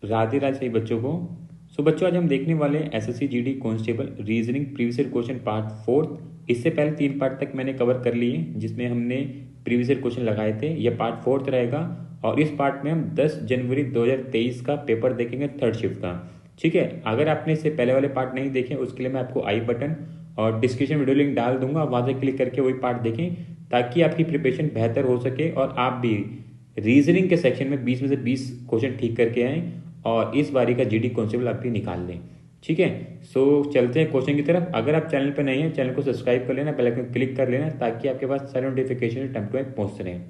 राधे राधे सभी बच्चों को। बच्चों आज हम देखने वाले हैं SSC GD constable reasoning previous year question part 4। इससे पहले 3 पार्ट तक मैंने कवर कर लिए जिसमें हमने प्रीवियस ईयर क्वेश्चन लगाए थे। यह पार्ट 4 रहेगा और इस पार्ट में हम 10 जनवरी 2023 का पेपर देखेंगे थर्ड शिफ्ट का। ठीक है, अगर आपने इससे पहले वाले पार्ट नहीं देखे उसके लिए मैं आपको आई बटन और डिस्क्रिप्शन वीडियो लिंक डाल दूंगा, वहां से क्लिक करके वही पार्ट देखें ताकि आपकी प्रिपरेशन बेहतर हो सके और आप भी रीजनिंग के सेक्शन में 20 में से 20 क्वेश्चन ठीक करके आए और इस बारी का जीडी कांस्टेबल आप भी निकाल लें। ठीक है, चलते हैं क्वेश्चन की तरफ। अगर आप चैनल पर नए हैं चैनल को सब्सक्राइब कर लेना, बेल आइकन क्लिक कर लेना ताकि आपके पास सारे नोटिफिकेशन टाइम टू टाइम पहुंचते रहें।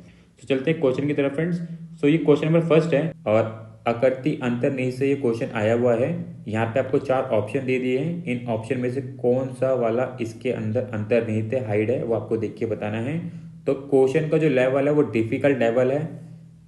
चलते हैं क्वेश्चन की तरफ फ्रेंड्स। ये क्वेश्चन नंबर फर्स्ट है और आकृति अंतर्निहित से ये क्वेश्चन आया हुआ है। यहाँ पे आपको 4 ऑप्शन दे दिए हैं। इन ऑप्शन में से कौन सा वाला इसके अंदर अंतर्निहित है, हाइड है, वो आपको देख के बताना है। तो क्वेश्चन का जो लेवल है वो डिफिकल्ट लेवल है,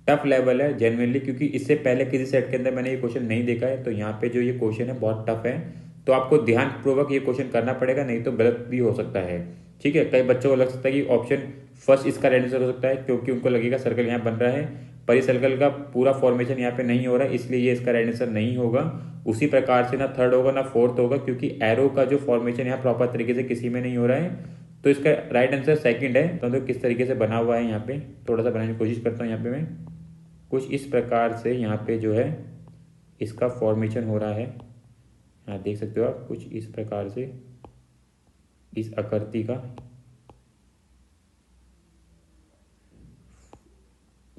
टफ लेवल है जेन्युइनली, क्योंकि इससे पहले किसी सेट के अंदर मैंने ये क्वेश्चन नहीं देखा है। तो यहाँ पे जो ये क्वेश्चन है बहुत टफ है, तो आपको ध्यानपूर्वक ये क्वेश्चन करना पड़ेगा, नहीं तो गलत भी हो सकता है। ठीक है, कई बच्चों को लग सकता है कि ऑप्शन फर्स्ट इसका राइट आंसर हो सकता है क्योंकि उनको लगेगा सर्कल यहाँ बन रहा है, पर इस सर्कल का पूरा फॉर्मेशन यहाँ पे नहीं हो रहा है, इसलिए ये इसका राइट आंसर नहीं होगा। उसी प्रकार से ना थर्ड होगा ना फोर्थ होगा, क्योंकि एरो का जो फॉर्मेशन यहाँ प्रॉपर तरीके से किसी में नहीं हो रहा है। तो इसका राइट आंसर सेकंड है। तो किस तरीके से बना हुआ है यहाँ पे थोड़ा सा बनाने की कोशिश करता हूँ। यहाँ पे मैं कुछ इस प्रकार से यहाँ पे जो है इसका फॉर्मेशन हो रहा है, यहाँ देख सकते हो आप, कुछ इस प्रकार से इस आकृति का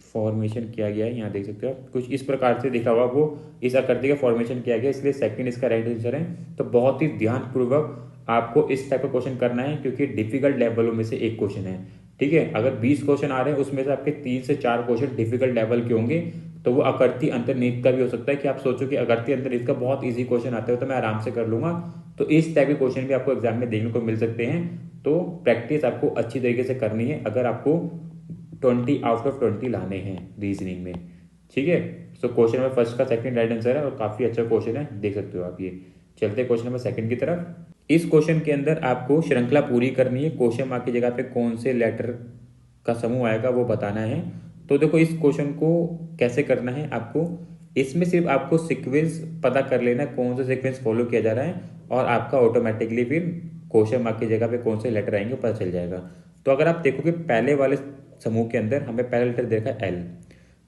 फॉर्मेशन किया गया है। यहाँ देख सकते हो आप, कुछ इस प्रकार से दिखा हुआ वो इस आकृति का फॉर्मेशन किया गया, इसलिए सेकंड इसका राइट आंसर है। तो बहुत ही ध्यानपूर्वक आपको इस टाइप का क्वेश्चन करना है क्योंकि डिफिकल्ट लेवलों में से एक क्वेश्चन है। ठीक है, अगर 20 क्वेश्चन आ रहे हैं उसमें से आपके 3 से 4 क्वेश्चन डिफिकल्ट लेवल के होंगे, तो वो आकृति अंतर्निहित का भी हो सकता है कि आप सोचो कि आकृति अंतर्निहित का बहुत ईजी क्वेश्चन आते हो तो मैं आराम से कर लूंगा। तो इस टाइप के क्वेश्चन भी आपको एग्जाम में देखने को मिल सकते हैं। तो प्रैक्टिस आपको अच्छी तरीके से करनी है अगर आपको 20 आउट ऑफ 20 लाने हैं रीजनिंग में। ठीक है, क्वेश्चन नंबर फर्स्ट का सेकंड राइट आंसर है और काफी अच्छा क्वेश्चन है, देख सकते हो आप ये। चलते हैं क्वेश्चन नंबर सेकंड की तरफ। इस क्वेश्चन के अंदर आपको श्रृंखला पूरी करनी है, क्वेश्चन मार्क की जगह पे कौन से लेटर का समूह आएगा वो बताना है। तो देखो इस क्वेश्चन को कैसे करना है आपको, इसमें सिर्फ आपको सीक्वेंस पता कर लेना कौन सा सीक्वेंस फॉलो किया जा रहा है और आपका ऑटोमेटिकली फिर क्वेश्चन मार्क की जगह पे कौन से लेटर आएंगे पता चल जाएगा। तो अगर आप देखोगे पहले वाले समूह के अंदर हमें पहला लेटर दे रखा है एल,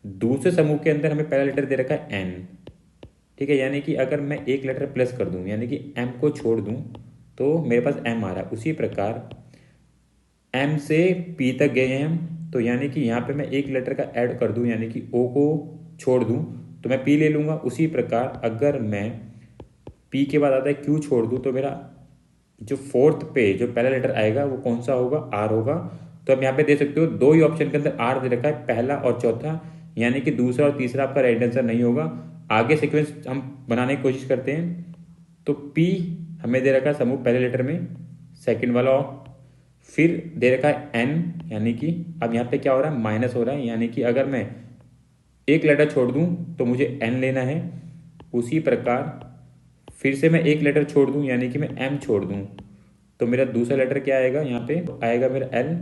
दूसरे समूह के अंदर हमें पहला लेटर दे रखा है एन। ठीक है, यानी कि अगर मैं एक लेटर प्लस कर दूं यानी कि एम को छोड़ दूं तो मेरे पास एम आ रहा है। उसी प्रकार एम से पी तक गए हैं हम, तो यानी कि यहाँ पे मैं एक लेटर का ऐड कर दूं यानी कि ओ को छोड़ दूं तो मैं पी ले लूंगा। उसी प्रकार अगर मैं पी के बाद आता है क्यू छोड़ दूं तो मेरा जो फोर्थ पे जो पहला लेटर आएगा वो कौन सा होगा, आर होगा। तो आप यहाँ पे देख सकते हो दो ही ऑप्शन के अंदर आर दे रखा है, पहला और चौथा, यानी कि दूसरा और तीसरा आपका राइट आंसर नहीं होगा। आगे सीक्वेंस हम बनाने की कोशिश करते हैं। तो पी हमें दे रखा है समूह पहले लेटर में, सेकंड वाला फिर दे रखा है एन, यानी कि अब यहाँ पे क्या हो रहा है, माइनस हो रहा है, यानी कि अगर मैं एक लेटर छोड़ दूं तो मुझे एन लेना है। उसी प्रकार फिर से मैं एक लेटर छोड़ दूं यानी कि मैं एम छोड़ दूं तो मेरा दूसरा लेटर क्या आएगा, यहाँ पे आएगा मेरा एल।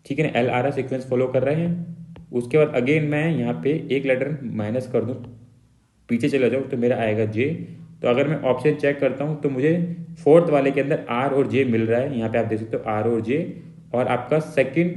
ठीक है ना, एल आ रहा है, सीक्वेंस फॉलो कर रहे हैं। उसके बाद अगेन मैं यहाँ पे एक लेटर माइनस कर दूं, पीछे चला जाऊँ तो मेरा आएगा जे। तो अगर मैं ऑप्शन चेक करता हूँ तो मुझे फोर्थ वाले के अंदर आर और जे मिल रहा है, यहाँ पे आप देख सकते हो आर और जे। और आपका सेकंड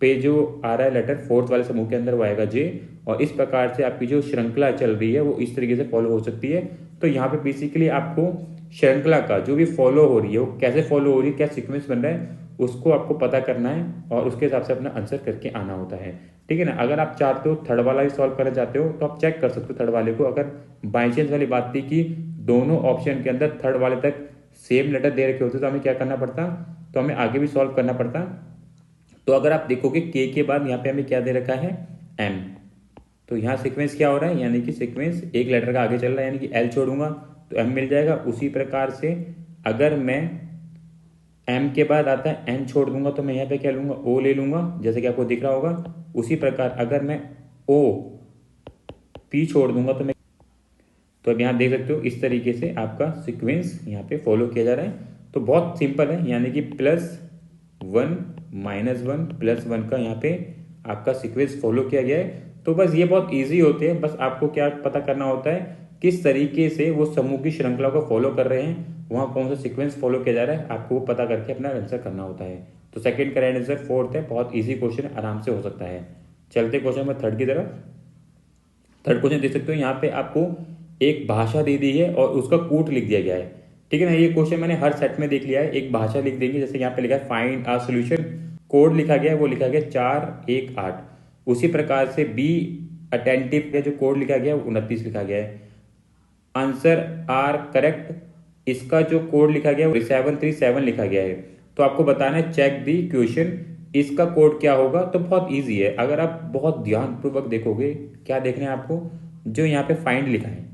पे जो आ रहा है लेटर फोर्थ वाले समूह के अंदर वो आएगा जे। और इस प्रकार से आपकी जो श्रृंखला चल रही है वो इस तरीके से फॉलो हो सकती है। तो यहाँ पे बेसिकली आपको श्रृंखला का जो भी फॉलो हो रही है वो कैसे फॉलो हो रही है, क्या सीक्वेंस बन रहा है, उसको आपको पता करना है और उसके हिसाब से अपना आंसर करके आना होता है। ठीक है ना, अगर आप चाहते हो थर्ड वाला भी सॉल्व करना चाहते हो तो आप चेक कर सकते हो थर्ड वाले को। अगर बाई चांस वाली बात थी कि दोनों ऑप्शन के अंदर थर्ड वाले तक सेम लेटर दे रखे होते तो हमें क्या करना पड़ता, तो हमें आगे भी सॉल्व करना पड़ता। तो अगर आप देखोगे के बाद यहाँ पे हमें क्या दे रखा है, एम, तो यहाँ सीक्वेंस क्या हो रहा है, यानी कि सीक्वेंस एक लेटर का आगे चल रहा है, यानी कि एल छोड़ूंगा तो एम मिल जाएगा। उसी प्रकार से अगर मैं एम के बाद आता है एन छोड़ दूंगा तो मैं यहाँ पे क्या लूंगा, ओ ले लूंगा, जैसे कि आपको दिख रहा होगा। उसी प्रकार अगर मैं ओ पी छोड़ दूंगा तो मैं, तो अब यहाँ देख सकते हो इस तरीके से आपका सीक्वेंस यहाँ पे फॉलो किया जा रहा है। तो बहुत सिंपल है, यानी कि +1 -1 +1 का यहाँ पे आपका सीक्वेंस फॉलो किया गया है। तो बस ये बहुत ईजी होते हैं। बस आपको क्या पता करना होता है, किस तरीके से वो समूह की श्रृंखला को फॉलो कर रहे हैं, वहाँ कौन सा सीक्वेंस फॉलो किया जा रहा है, आपको वो पता करके अपना आंसर करना होता है। तो सेकंड करेक्ट आंसर फोर्थ है, बहुत ईजी क्वेश्चन, आराम से हो सकता है। चलते क्वेश्चन नंबर थर्ड की तरफ। थर्ड क्वेश्चन देख सकते हो, यहाँ पे आपको एक भाषा दे दी है और उसका कूट लिख दिया गया है। ठीक है ना, ये क्वेश्चन मैंने हर सेट में देख लिया है। एक भाषा लिख देंगे, जैसे यहाँ पे लिखा है फाइंड आ सोल्यूशन, कोड लिखा गया है, वो लिखा गया 418। उसी प्रकार से बी अटेंटिव का जो कोड लिखा गया है 29 लिखा गया है। आंसर आर करेक्ट, इसका जो कोड लिखा गया है 737 लिखा गया है। तो आपको बताना है चेक दी क्वेश्चन, इसका कोड क्या होगा। तो बहुत इजी है, अगर आप बहुत ध्यानपूर्वक देखोगे। क्या देखना है आपको, जो यहाँ पे फाइंड लिखा है,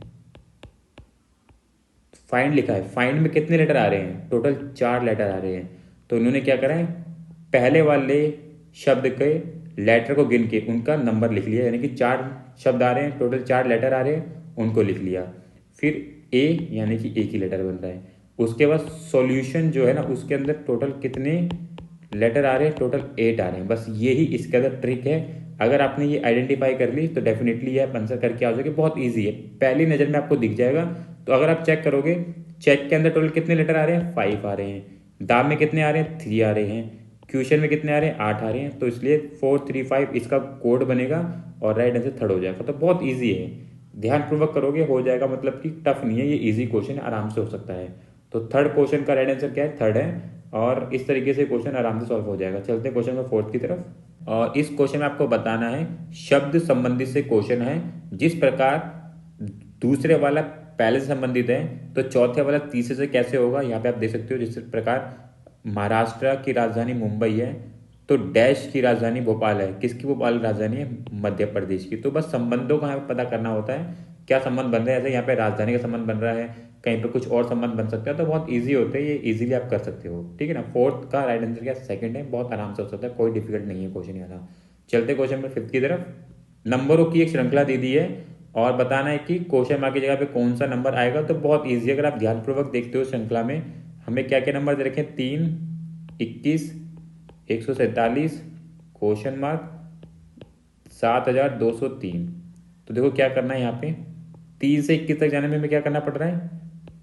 फाइंड लिखा है, फाइंड में कितने लेटर आ रहे हैं, टोटल 4 लेटर आ रहे हैं। तो उन्होंने क्या करा है, पहले वाले शब्द के लेटर को गिन के उनका नंबर लिख लिया, यानी कि 4 शब्द आ रहे हैं, टोटल 4 लेटर आ रहे हैं, उनको लिख लिया। फिर ए यानी कि एक ही लेटर बन रहा है। उसके बाद सॉल्यूशन जो है ना, उसके अंदर टोटल कितने लेटर आ रहे हैं, टोटल 8 आ रहे हैं। बस यही इसके अंदर ट्रिक है। अगर आपने ये आइडेंटिफाई कर ली तो डेफिनेटली ये आप आंसर करके आ जाओगे। बहुत ईजी है, पहली नज़र में आपको दिख जाएगा। तो अगर आप चेक करोगे, चेक के अंदर टोटल कितने लेटर आ रहे हैं, 5 आ रहे हैं। दाब में कितने आ रहे हैं, 3 आ रहे हैं। क्वेश्चन में कितने आ रहे हैं, 8 आ रहे हैं। तो इसलिए 435 इसका कोड बनेगा और राइट आंसर थर्ड हो जाएगा। तो बहुत ईजी है, ध्यानपूर्वक करोगे हो जाएगा, मतलब कि टफ नहीं है, ये ईजी क्वेश्चन है, आराम से हो सकता है। तो थर्ड क्वेश्चन का राइट आंसर क्या है, थर्ड है। और इस तरीके से क्वेश्चन आराम से सॉल्व हो जाएगा। चलते हैं क्वेश्चन नंबर फोर्थ की तरफ। और इस क्वेश्चन में आपको बताना है, शब्द संबंधित से क्वेश्चन है। जिस प्रकार दूसरे वाला पहले से संबंधित है, तो चौथे वाला तीसरे से कैसे होगा। यहाँ पे आप देख सकते हो, जिस प्रकार महाराष्ट्र की राजधानी मुंबई है, तो डैश की राजधानी भोपाल है। किसकी भोपाल राजधानी है, मध्य प्रदेश की। तो बस संबंधों का हमें पता करना होता है, क्या संबंध बन रहा है। जैसे यहाँ पे राजधानी का संबंध बन रहा है, कहीं पे कुछ और संबंध बन सकता है। तो बहुत इजी होते हैं ये, इजीली आप कर सकते हो। ठीक है ना, फोर्थ का राइट आंसर क्या, सेकंड है, बहुत आराम से हो सकता है, कोई डिफिकल्ट नहीं है क्वेश्चन यहाँ। चलते क्वेश्चन नंबर फिफ्थ की तरफ। नंबरों की एक श्रृंखला दे दी है और बताना है कि क्वेश्चन मार्क की जगह पे कौन सा नंबर आएगा। तो बहुत ईजी, अगर आप ध्यानपूर्वक देखते हो श्रृंखला में हमें क्या क्या नंबर दे रखे हैं, 3, 21, 147, क्वेश्चन मार्क 7203। तो देखो क्या करना है, यहाँ पे 3 से 21 तक जाने में हमें क्या करना पड़ रहा है,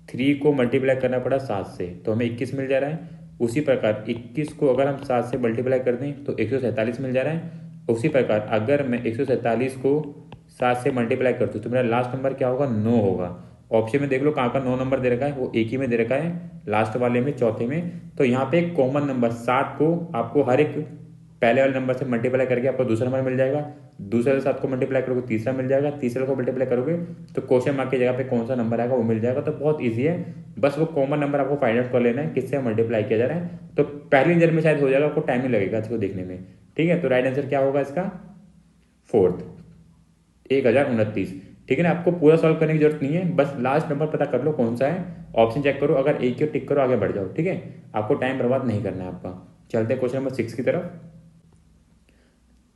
3 को मल्टीप्लाई करना पड़ा 7 से, तो हमें 21 मिल जा रहा है। उसी प्रकार 21 को अगर हम 7 से मल्टीप्लाई कर दें तो 147 मिल जा रहा है। उसी प्रकार अगर मैं 147 को 7 से मल्टीप्लाई कर दूँ तो मेरा लास्ट नंबर क्या होगा, 9 होगा। ऑप्शन में देख लो कहाँ का 9 नंबर दे रखा है, वो एक ही में दे रखा है, लास्ट वाले में, चौथे में। तो यहाँ पे एक कॉमन नंबर 7 को आपको हर एक पहले वाले नंबर से मल्टीप्लाई करके आपको दूसरा नंबर मिल जाएगा। दूसरे 7 को मल्टीप्लाई करोगे तीसरा मिल जाएगा, तीसरे को मल्टीप्लाई करोगे तो क्वेश्चन मार्क की जगह पे कौन सा नंबर आएगा वो मिल जाएगा। तो बहुत ईजी है, बस वो कॉमन नंबर आपको फाइंड आउट कर लेना है किससे मल्टीप्लाई किया जा रहा है। तो पहली नजर में शायद हो जाएगा, आपको टाइम ही लगेगा इसको देखने में। ठीक है, तो राइट आंसर क्या होगा इसका, फोर्थ, 1029। ठीक है ना, आपको पूरा सॉल्व करने की जरूरत नहीं है, बस लास्ट नंबर पता कर लो कौन सा है, ऑप्शन चेक करो, अगर एक ही टिक करो, आगे बढ़ जाओ। ठीक है, आपको टाइम बर्बाद नहीं करना है आपका। चलते हैं क्वेश्चन नंबर 6 की तरफ।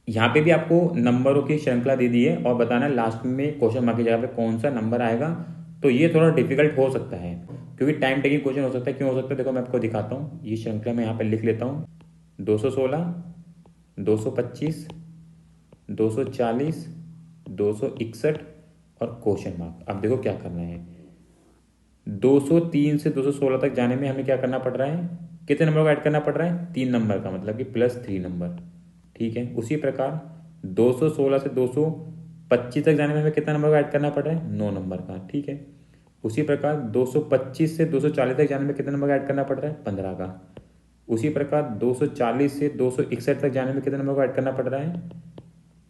यहाँ पे भी आपको नंबरों की श्रृंखला दे दी है और बताना है लास्ट में क्वेश्चन मार्क की जगह पे कौन सा नंबर आएगा। तो ये थोड़ा डिफिकल्ट हो सकता है, क्योंकि टाइम टेकिंग क्वेश्चन हो सकता है। क्यों हो सकता है, देखो मैं आपको दिखाता हूँ, ये श्रृंखला मैं यहाँ पे लिख लेता हूँ। 216, 225, 240, 261 और क्वेश्चन मार्क। अब देखो क्या करना है, 203 से 216 तक जाने में हमें क्या करना पड़ रहा है, कितने नंबर को ऐड करना पड़ रहा है, 3 नंबर का, मतलब कि +3 नंबर। ठीक है, उसी प्रकार 216 से 225 तक जाने में हमें कितना नंबर का ऐड करना पड़ रहा है, 9 नंबर का। ठीक है, उसी प्रकार 225 से 240 तक जाने में कितना नंबर का ऐड करना पड़ रहा है, 15 का। उसी प्रकार 240 से 261 तक जाने में कितना नंबर का ऐड करना पड़ रहा है,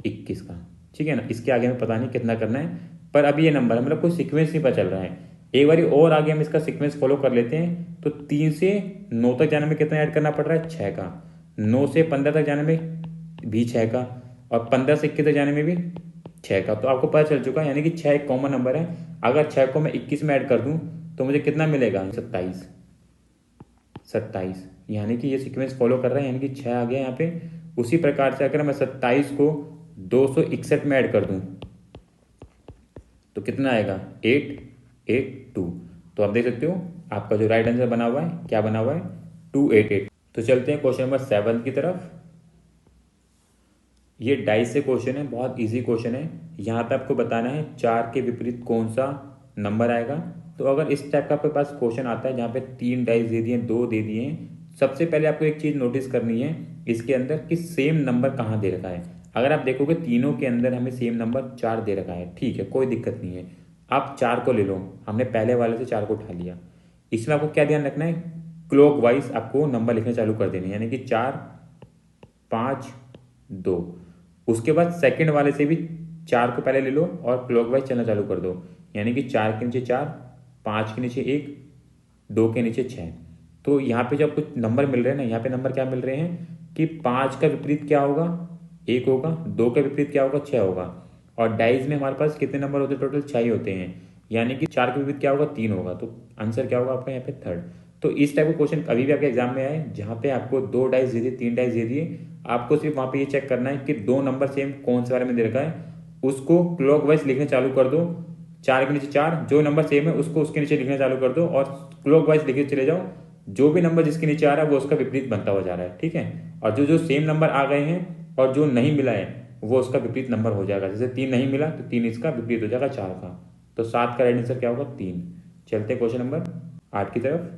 21 का। ठीक है ना, इसके आगे हमें पता नहीं कितना करना है, पर अभी ये नंबर है, मतलब कोई सीक्वेंस नहीं पता चल रहा है। एक बार और आगे हम इसका सीक्वेंस फॉलो कर लेते हैं। तो 3 से 9 तक जाने में कितना ऐड करना पड़ रहा है, 6 का। 9 से 15 तक जाने में भी 6 का, और 15 से 21 तक जाने में भी 6 का। तो आपको पता चल चुका है, यानी कि 6 एक कॉमन नंबर है। अगर 6 को मैं 21 में ऐड कर दूं तो मुझे कितना मिलेगा, 27। 27, यानी कि ये सीक्वेंस फॉलो कर रहा है, यानी कि 6 आ गया यहाँ पे। उसी प्रकार से अगर मैं 27 को 261 में ऐड कर दूं तो कितना आएगा, 882। तो आप देख सकते हो आपका जो राइट आंसर बना हुआ है, क्या बना हुआ है, 288। तो चलते हैं क्वेश्चन नंबर 7 की तरफ। ये डाइस से क्वेश्चन है, बहुत इजी क्वेश्चन है। यहाँ पे आपको बताना है 4 के विपरीत कौन सा नंबर आएगा। तो अगर इस टाइप का आपके पास क्वेश्चन आता है जहाँ पे 3 डाइस दे दिए, 2 दे दिए हैं, सबसे पहले आपको एक चीज़ नोटिस करनी है इसके अंदर कि सेम नंबर कहाँ दे रखा है। अगर आप देखोगे तीनों के अंदर हमें सेम नंबर 4 दे रखा है, ठीक है, कोई दिक्कत नहीं है। आप 4 को ले लो, हमने पहले वाले से 4 को उठा लिया। इसमें आपको क्या ध्यान रखना है, क्लॉक वाइज आपको नंबर लिखने चालू कर देने, यानी कि 4 5 2। उसके बाद सेकंड वाले से भी 4 को पहले ले लो और क्लॉकवाइज चलना चालू कर दो, यानी कि 4 के नीचे 4, 5 के नीचे 1, 2 के नीचे 6। तो यहाँ पे जब कुछ नंबर मिल रहे हैं ना, यहाँ पे नंबर क्या मिल रहे हैं कि 5 का विपरीत क्या होगा, 1 होगा, 2 का विपरीत क्या होगा, 6 होगा। और डाइज में हमारे पास कितने नंबर होते हैं, टोटल 6 ही होते हैं, यानी कि 4 के विपरीत क्या होगा, 3 होगा। तो आंसर क्या होगा आपका यहाँ पे थर्ड। तो इस टाइप का क्वेश्चन कभी भी आपके एग्जाम में आए जहाँ पे आपको 2 डाइस दे दिए, 3 डाइस दे दिए, आपको सिर्फ वहाँ पे ये चेक करना है कि 2 नंबर सेम कौन से वाले में दे रखा है, उसको क्लॉकवाइज लिखने चालू कर दो। 4 के नीचे 4, जो नंबर सेम है उसको उसके नीचे लिखना चालू कर दो और क्लॉकवाइज लिखे चले जाओ। जो भी नंबर जिसके नीचे आ रहा है वो उसका विपरीत बनता हुआ जा रहा है, ठीक है। और जो जो सेम नंबर आ गए हैं और जो नहीं मिला है वो उसका विपरीत नंबर हो जाएगा। जैसे 3 नहीं मिला तो 3 इसका विपरीत हो जाएगा 4 का। तो 7 का राइट आंसर क्या होगा, 3। चलते हैं क्वेश्चन नंबर 8 की तरफ।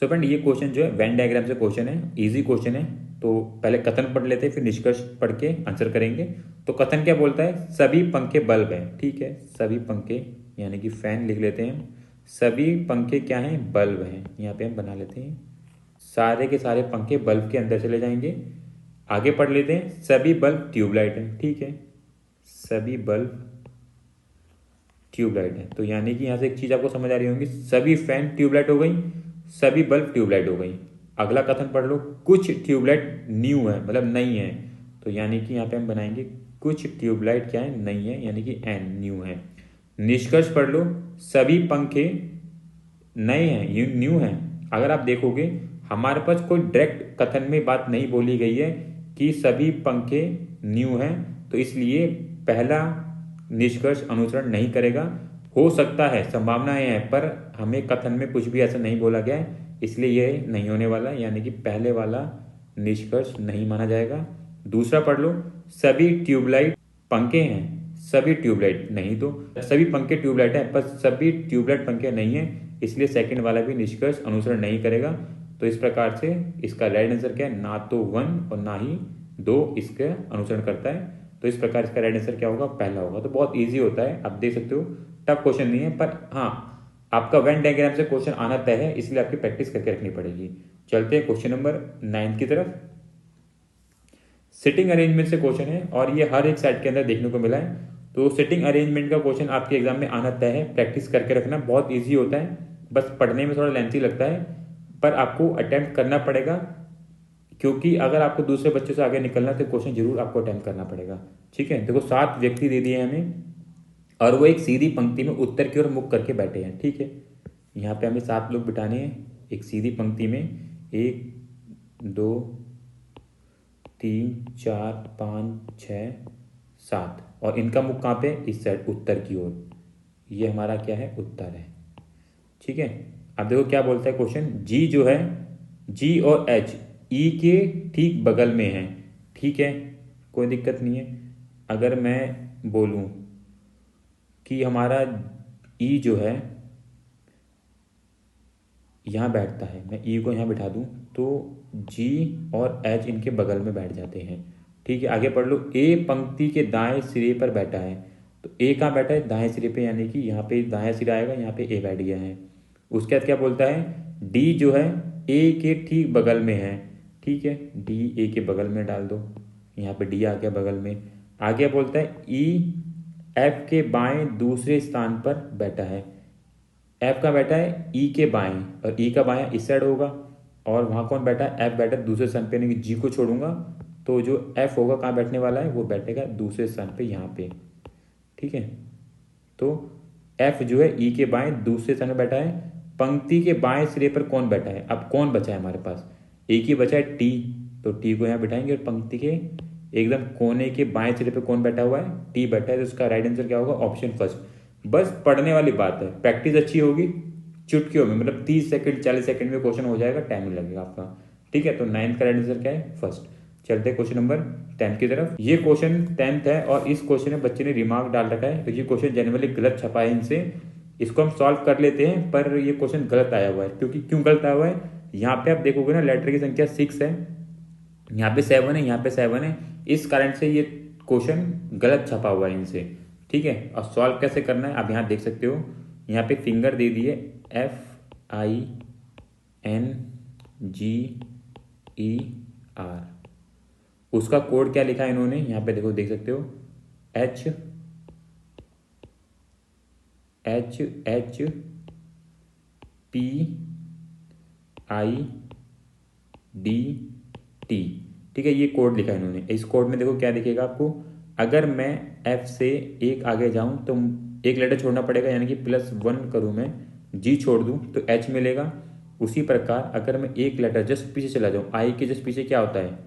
सो फ्रेंड, ये क्वेश्चन जो है वेन डायग्राम से क्वेश्चन है, इजी क्वेश्चन है। तो पहले कथन पढ़ लेते हैं, फिर निष्कर्ष पढ़ के आंसर करेंगे। तो कथन क्या बोलता है, सभी पंखे बल्ब हैं, ठीक है, सभी पंखे यानी कि फैन लिख लेते हैं। सभी पंखे क्या हैं, बल्ब हैं, यहाँ पे हम बना लेते हैं। सारे के सारे पंखे बल्ब के अंदर चले जाएंगे। आगे पढ़ लेते हैं, सभी बल्ब ट्यूबलाइट है, ठीक है, सभी बल्ब ट्यूबलाइट है। तो यानी कि यहाँ से एक चीज आपको समझ आ रही होगी, सभी फैन ट्यूबलाइट हो गई, सभी बल्ब ट्यूबलाइट हो गई। अगला कथन पढ़ लो, कुछ ट्यूबलाइट न्यू है, मतलब नई है। तो यानी कि यहाँ पे हम बनाएंगे कुछ ट्यूबलाइट क्या है, नई है, यानी कि एन न्यू है। निष्कर्ष पढ़ लो, सभी पंखे नए हैं, ये न्यू है। अगर आप देखोगे हमारे पास कोई डायरेक्ट कथन में बात नहीं बोली गई है कि सभी पंखे न्यू हैं, तो इसलिए पहला निष्कर्ष अनुसरण नहीं करेगा। हो सकता है, संभावनाएं हैं, पर हमें कथन में कुछ भी ऐसा नहीं बोला गया है, इसलिए ये नहीं होने वाला, यानी कि पहले वाला निष्कर्ष नहीं माना जाएगा। दूसरा पढ़ लो, सभी ट्यूबलाइट पंखे हैं, सभी ट्यूबलाइट नहीं, तो सभी पंखे ट्यूबलाइट है पर सभी ट्यूबलाइट पंखे नहीं है, इसलिए सेकंड वाला भी निष्कर्ष अनुसरण नहीं करेगा। तो इस प्रकार से इसका राइट आंसर क्या है, ना तो 1 और ना ही 2 इसका अनुसरण करता है। तो इस प्रकार इसका राइट आंसर क्या होगा, पहला होगा। तो बहुत ईजी होता है, आप देख सकते हो, टफ क्वेश्चन नहीं है, पर हाँ आपका वेन डायग्राम से क्वेश्चन आना तय है, इसलिए आपकी प्रैक्टिस करके रखनी पड़ेगी। चलते हैं क्वेश्चन नंबर 9 की तरफ। सिटिंग अरेंजमेंट से क्वेश्चन है और ये हर एक सेट के अंदर देखने को मिला है। तो सिटिंग अरेंजमेंट का क्वेश्चन आपके एग्जाम में आना तय है, प्रैक्टिस करके रखना, बहुत ईजी होता है, बस पढ़ने में थोड़ा लेंथी लगता है, पर आपको अटेम्प्ट करना पड़ेगा, क्योंकि अगर आपको दूसरे बच्चों से आगे निकलना है तो क्वेश्चन जरूर आपको अटेम्प्ट करना पड़ेगा, ठीक है। देखो 7 व्यक्ति दे दिए हमें और वो एक सीधी पंक्ति में उत्तर की ओर मुख करके बैठे हैं, ठीक है। यहाँ पे हमें 7 लोग बिठाने हैं एक सीधी पंक्ति में, 1 2 3 4 5 6 7, और इनका मुख कहाँ पे, इस साइड उत्तर की ओर। ये हमारा क्या है, उत्तर है, ठीक है। अब देखो क्या बोलता है क्वेश्चन, जी जो है, जी और एच ई के ठीक बगल में है, ठीक है, कोई दिक्कत नहीं है। अगर मैं बोलूं कि हमारा ई जो है यहाँ बैठता है, मैं ई को यहाँ बिठा दूं तो जी और एच इनके बगल में बैठ जाते हैं, ठीक है। आगे पढ़ लो, ए पंक्ति के दाएं सिरे पर बैठा है। तो ए कहाँ बैठा है, दाएं सिरे पे, यानी कि यहाँ पे दाएं सिरा आएगा, यहाँ पे ए बैठ गया है। उसके बाद क्या बोलता है, डी जो है ए के ठीक बगल में है, ठीक है, डी ए के बगल में डाल दो, यहाँ पे डी आ गया बगल में। आगे बोलता है ई एफ के बाएं दूसरे स्थान पर बैठा है। एफ का बैठा है ई के बाएं, और ई का बाएं इस साइड होगा, और वहाँ कौन बैठा है, एफ बैठा है दूसरे स्थान पे, यानी कि जी को छोड़ूंगा तो जो एफ होगा कहाँ बैठने वाला है, वो बैठेगा दूसरे स्थान पे, यहाँ पे, ठीक है। तो एफ जो है ई के बाएं दूसरे स्थान में बैठा है। पंक्ति के बाएं सिरे पर कौन बैठा है, अब कौन बचा है हमारे पास, एक ही बचा है टी, तो टी को यहाँ बिठाएंगे, और पंक्ति के एकदम कोने के बाएं सिरे पे कौन बैठा हुआ है, टी बैठा है। तो उसका राइट आंसर क्या होगा, ऑप्शन फर्स्ट। बस पढ़ने वाली बात है, प्रैक्टिस अच्छी होगी, चुटकियों में, मतलब 30 सेकंड 40 सेकंड में क्वेश्चन हो जाएगा, टाइम नहीं लगेगा आपका, ठीक है। तो 9th का राइट आंसर क्या है, फर्स्ट। चलते हैं क्वेश्चन नंबर 10 की तरफ। ये क्वेश्चन 10th है और इस क्वेश्चन में बच्चे ने रिमार्क डाल रखा है, तो ये क्वेश्चन जनरली गलत छपा है इनसे। इसको हम सॉल्व कर लेते हैं, पर ये क्वेश्चन गलत आया हुआ है। क्योंकि क्यों गलत आया हुआ है, यहाँ पे आप देखोगे ना लेटर की संख्या 6 है, यहाँ पे 7 है, यहाँ पे 7 है, इस कारण से ये क्वेश्चन गलत छपा हुआ है इनसे। ठीक है, और सॉल्व कैसे करना है आप यहाँ देख सकते हो। यहाँ पे फिंगर दे दिए FINGER, उसका कोड क्या लिखा है इन्होंने, यहाँ पे देखो देख सकते हो HHPIDT। ठीक है, ये कोड लिखा है इन्होंने। इस कोड में देखो क्या दिखेगा आपको, अगर मैं F से एक आगे जाऊं तो एक लेटर छोड़ना पड़ेगा, यानी कि +1 करूं मैं, G छोड़ दूं तो H मिलेगा। उसी प्रकार अगर मैं एक लेटर जस्ट पीछे चला जाऊं, I के जस्ट पीछे क्या होता है,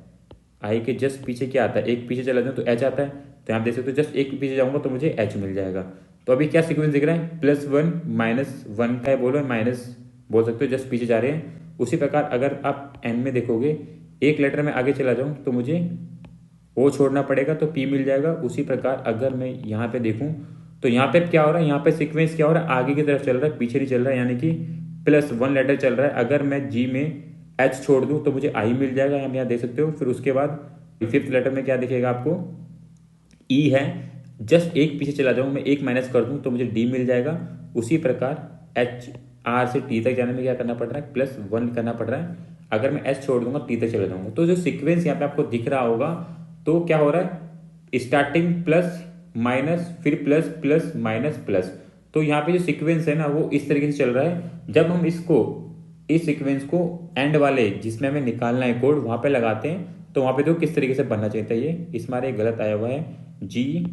I के जस्ट पीछे क्या आता है, एक पीछे चला जाऊं तो H आता है। तो आप देख सकते हो जस्ट एक पीछे जाऊंगा तो मुझे H मिल जाएगा। तो अभी क्या सीक्वेंस दिख रहा है, +1 -1 का है, बोलो माइनस बोल सकते हो, जस्ट पीछे जा रहे हैं। उसी प्रकार अगर आप N में देखोगे, एक लेटर में आगे चला जाऊं तो मुझे O छोड़ना पड़ेगा तो P मिल जाएगा। उसी प्रकार अगर मैं यहाँ पे देखूं तो यहाँ पे क्या हो रहा है, यहाँ पे सीक्वेंस क्या हो रहा है, आगे की तरफ चल रहा है, पीछे नहीं चल रहा है, यानी कि +1 लेटर चल रहा है। अगर मैं G में H छोड़ दूं तो मुझे I मिल जाएगा, हम यहाँ देख सकते हो। फिर उसके बाद 5th लेटर में क्या दिखेगा आपको, E है, जस्ट एक पीछे चला जाऊं मैं, एक माइनस कर दूं तो मुझे D मिल जाएगा। उसी प्रकार HR से T तक जाने में क्या करना पड़ रहा है, +1 करना पड़ रहा है। अगर मैं S छोड़ दूंगा T तक चला जाऊंगा। तो जो सीक्वेंस यहाँ पे आपको दिख रहा होगा, तो क्या हो रहा है, स्टार्टिंग प्लस माइनस फिर प्लस प्लस माइनस प्लस। तो यहाँ पे जो सीक्वेंस है ना वो इस तरीके से चल रहा है। जब हम इस सीक्वेंस को एंड वाले जिसमें हमें निकालना है कोड, वहां पे लगाते हैं तो वहां पे तो किस तरीके से बनना चाहिए था, ये इसमें ये गलत आया हुआ है, GRANTED।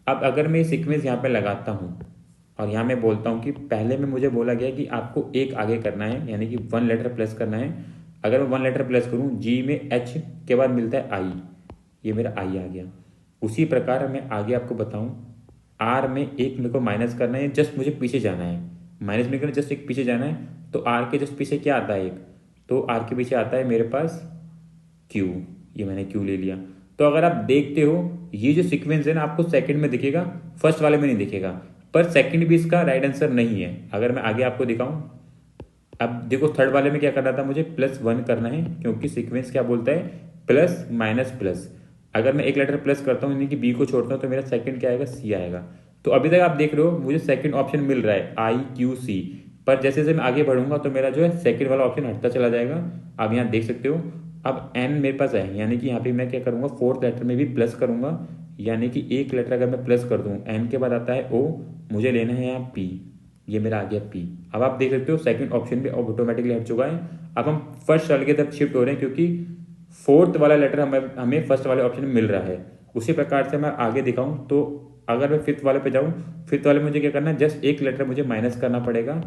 अब अगर मैं ये सीक्वेंस यहाँ पे लगाता हूँ और यहाँ मैं बोलता हूँ कि पहले में मुझे बोला गया कि आपको एक आगे करना है, यानी कि 1 लेटर प्लस करना है। अगर मैं 1 लेटर प्लस करूँ, G में H के बाद मिलता है I, ये मेरा I आ गया। उसी प्रकार मैं आगे आपको बताऊँ, R में एक मेरे को माइनस करना है, जस्ट मुझे पीछे जाना है, माइनस में करना जस्ट एक पीछे जाना है। तो R के जस्ट पीछे क्या आता है, एक तो R के पीछे आता है मेरे पास Q, ये मैंने Q ले लिया। तो अगर आप देखते हो ये जो सीक्वेंस है ना आपको सेकंड में दिखेगा, फर्स्ट वाले में नहीं दिखेगा, पर सेकंड भी इसका राइट आंसर नहीं है। अगर मैं आगे आपको दिखाऊं, अब देखो थर्ड वाले में क्या करना था, मुझे +1 करना है, क्योंकि सीक्वेंस क्या बोलता है, प्लस माइनस प्लस। अगर मैं एक लेटर प्लस करता हूँ यानी कि B को छोड़ता हूँ तो मेरा सेकंड क्या आएगा, C आएगा। तो अभी तक आप देख रहे हो मुझे सेकंड ऑप्शन मिल रहा है IQC, पर जैसे जैसे मैं आगे बढ़ूंगा तो मेरा जो है सेकंड वाला ऑप्शन हटता चला जाएगा। आप यहाँ देख सकते हो अब N मेरे पास है, यानी कि यहाँ पे मैं क्या करूँगा, 4th लेटर में भी प्लस करूँगा, यानी कि एक लेटर अगर मैं प्लस कर दूँ, N के बाद आता है O, मुझे लेना है यहाँ P, ये मेरा आ गया P। अब आप देख सकते हो सेकंड ऑप्शन भी ऑटोमेटिकली हट चुका है। अब हम फर्स्ट वाले की तरफ शिफ्ट हो रहे हैं, क्योंकि 4th वाला लेटर हमें फर्स्ट वाले ऑप्शन में मिल रहा है। उसी प्रकार से मैं आगे दिखाऊं तो अगर मैं 5th वाले पे जाऊं, 5th वाले में मुझे क्या करना है, जस्ट एक लेटर मुझे माइनस करना पड़ेगा,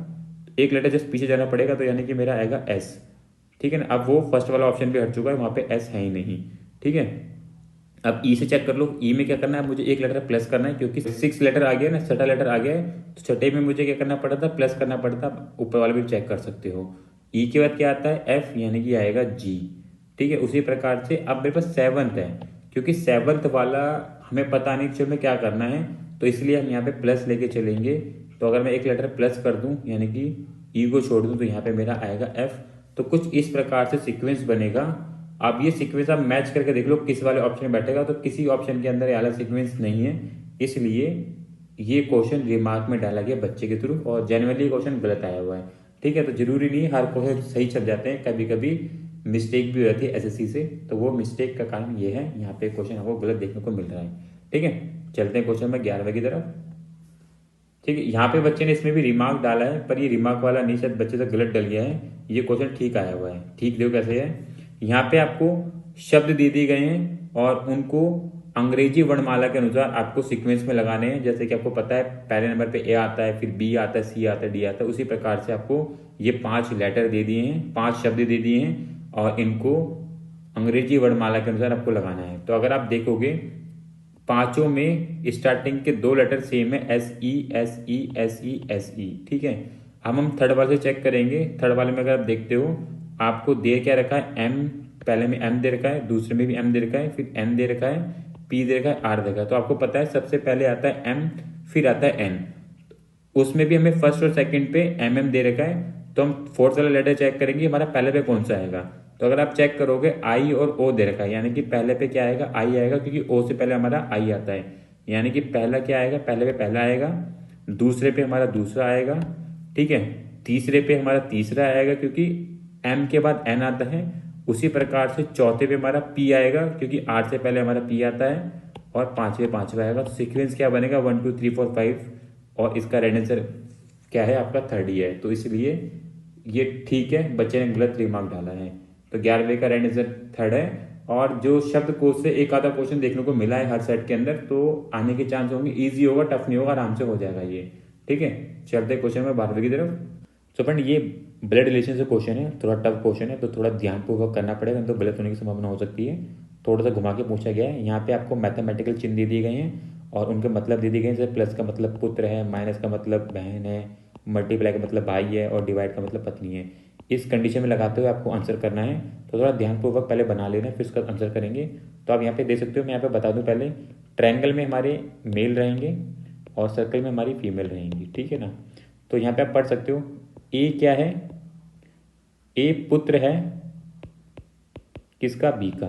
एक लेटर जस्ट पीछे जाना पड़ेगा, तो यानी कि मेरा आएगा S। ठीक है ना, अब वो फर्स्ट वाला ऑप्शन भी हट चुका है, वहां पे S है ही नहीं। ठीक है, अब E से चेक कर लो, E में क्या करना है, मुझे एक लेटर प्लस करना है, क्योंकि 6 लेटर आ गया ना, छठा लेटर आ गया है, तो छठे में मुझे क्या करना पड़ा था, प्लस करना पड़ता। ऊपर वाले भी चेक कर सकते हो। E के बाद क्या आता है, F, यानी कि आएगा G। ठीक है, उसी प्रकार से अब मेरे पास 7th है, क्योंकि 7th वाला हमें पता नहीं कि हमें क्या करना है, तो इसलिए हम यहाँ पे प्लस लेके चलेंगे। तो अगर मैं एक लेटर प्लस कर दूं, यानी कि E को छोड़ दूं, तो यहाँ पे मेरा आएगा F। तो कुछ इस प्रकार से सीक्वेंस बनेगा। अब ये सीक्वेंस आप मैच करके देख लो किस वाले ऑप्शन में बैठेगा, तो किसी ऑप्शन के अंदर ये वाला सीक्वेंस नहीं है, इसलिए ये क्वेश्चन रिमार्क में डाला गया बच्चे के थ्रू, और जनरली क्वेश्चन गलत आया हुआ है। ठीक है, तो जरूरी नहीं हर क्वेश्चन सही छप जाते हैं, कभी कभी मिस्टेक भी हो जाती है SSC से, तो वो मिस्टेक का कारण ये है, यहाँ पे क्वेश्चन आपको गलत देखने को मिल रहा है। ठीक है, चलते हैं क्वेश्चन में 11वें की तरफ। ठीक है, यहाँ पे बच्चे ने इसमें भी रिमार्क डाला है, पर ये रिमार्क वाला नहीं, शायद बच्चे से गलत डल गया है, ये क्वेश्चन ठीक आया हुआ है। ठीक देखो कैसे है, यहाँ पे आपको शब्द दे दिए गए हैं और उनको अंग्रेजी वर्णमाला के अनुसार आपको सीक्वेंस में लगाने हैं। जैसे कि आपको पता है पहले नंबर पे A आता है, फिर B आता है, C आता है, D आता है। उसी प्रकार से आपको ये 5 लेटर दे दिए हैं, 5 शब्द दे दिए हैं, और इनको अंग्रेजी वर्णमाला के अनुसार आपको लगाना है। तो अगर आप देखोगे पांचों में स्टार्टिंग के 2 लेटर सेम है, SE SE SE SE। ठीक है, हम थर्ड वाले से चेक करेंगे। थर्ड वाले में अगर आप देखते हो आपको दे क्या रखा है, एम, पहले में एम दे रखा है, दूसरे में भी एम दे रखा है, फिर एन दे रखा है, पी दे रखा है, आर दे रखा है। तो आपको पता है सबसे पहले आता है एम, फिर आता है एन। उसमें भी हमें फर्स्ट और सेकंड पे एम एम दे रखा है, तो हम फोर्थ वाला लेटर चेक करेंगे हमारा पहले पे कौन सा आएगा। तो अगर आप चेक करोगे आई और ओ दे रखा है, यानी कि पहले पे क्या आएगा, आई आएगा, क्योंकि ओ से पहले हमारा आई आता है। यानी कि पहला क्या आएगा, पहले पे पहला आएगा, दूसरे पे हमारा दूसरा आएगा, ठीक है, तीसरे पे हमारा तीसरा आएगा क्योंकि एम के बाद एन आता है। उसी प्रकार से चौथे पे हमारा पी आएगा क्योंकि आर से पहले हमारा पी आता है, और पांचवा आएगा। तो सीक्वेंस क्या बनेगा, 1 2 3 4 5, और इसका राइट आंसर क्या है आपका 3rd ही है। तो इसलिए ये ठीक है, बच्चे ने गलत रिमार्क डाला है। तो 11वें का राइट आंसर 3rd है। और जो शब्दकोश से एक आधा क्वेश्चन देखने को मिला है हर सेट के अंदर, तो आने के चांस होंगे, इजी होगा, टफ नहीं होगा, आराम से हो जाएगा ये, ठीक है। चलते क्वेश्चन में 12वीं की तरफ। तो फ्रेंड ये ब्लड रिलेशन से क्वेश्चन है, थोड़ा टफ क्वेश्चन है, तो थोड़ा ध्यानपूर्वक करना पड़ेगा, तो गलत होने की संभावना हो सकती है। थोड़ा सा घुमा के पूछा गया है। यहाँ पे आपको मैथमेटिकल चिन्ह दे दिए गए हैं और उनके मतलब दे दिए गए हैं। जैसे प्लस का मतलब पुत्र है, माइनस का मतलब बहन है, मल्टीप्लाई का मतलब भाई है, और डिवाइड का मतलब पत्नी है। इस कंडीशन में लगाते हुए आपको आंसर करना है। तो थोड़ा ध्यानपूर्वक पहले बना लेना, फिर उसका आंसर करेंगे। तो आप यहाँ पे देख सकते हो, मैं यहाँ पे बता दूँ पहले, ट्रायंगल में हमारे मेल रहेंगे और सर्कल में हमारी फीमेल रहेंगी, ठीक है ना। तो यहाँ पे आप पढ़ सकते हो, ए क्या है, ए पुत्र है किसका, बी का,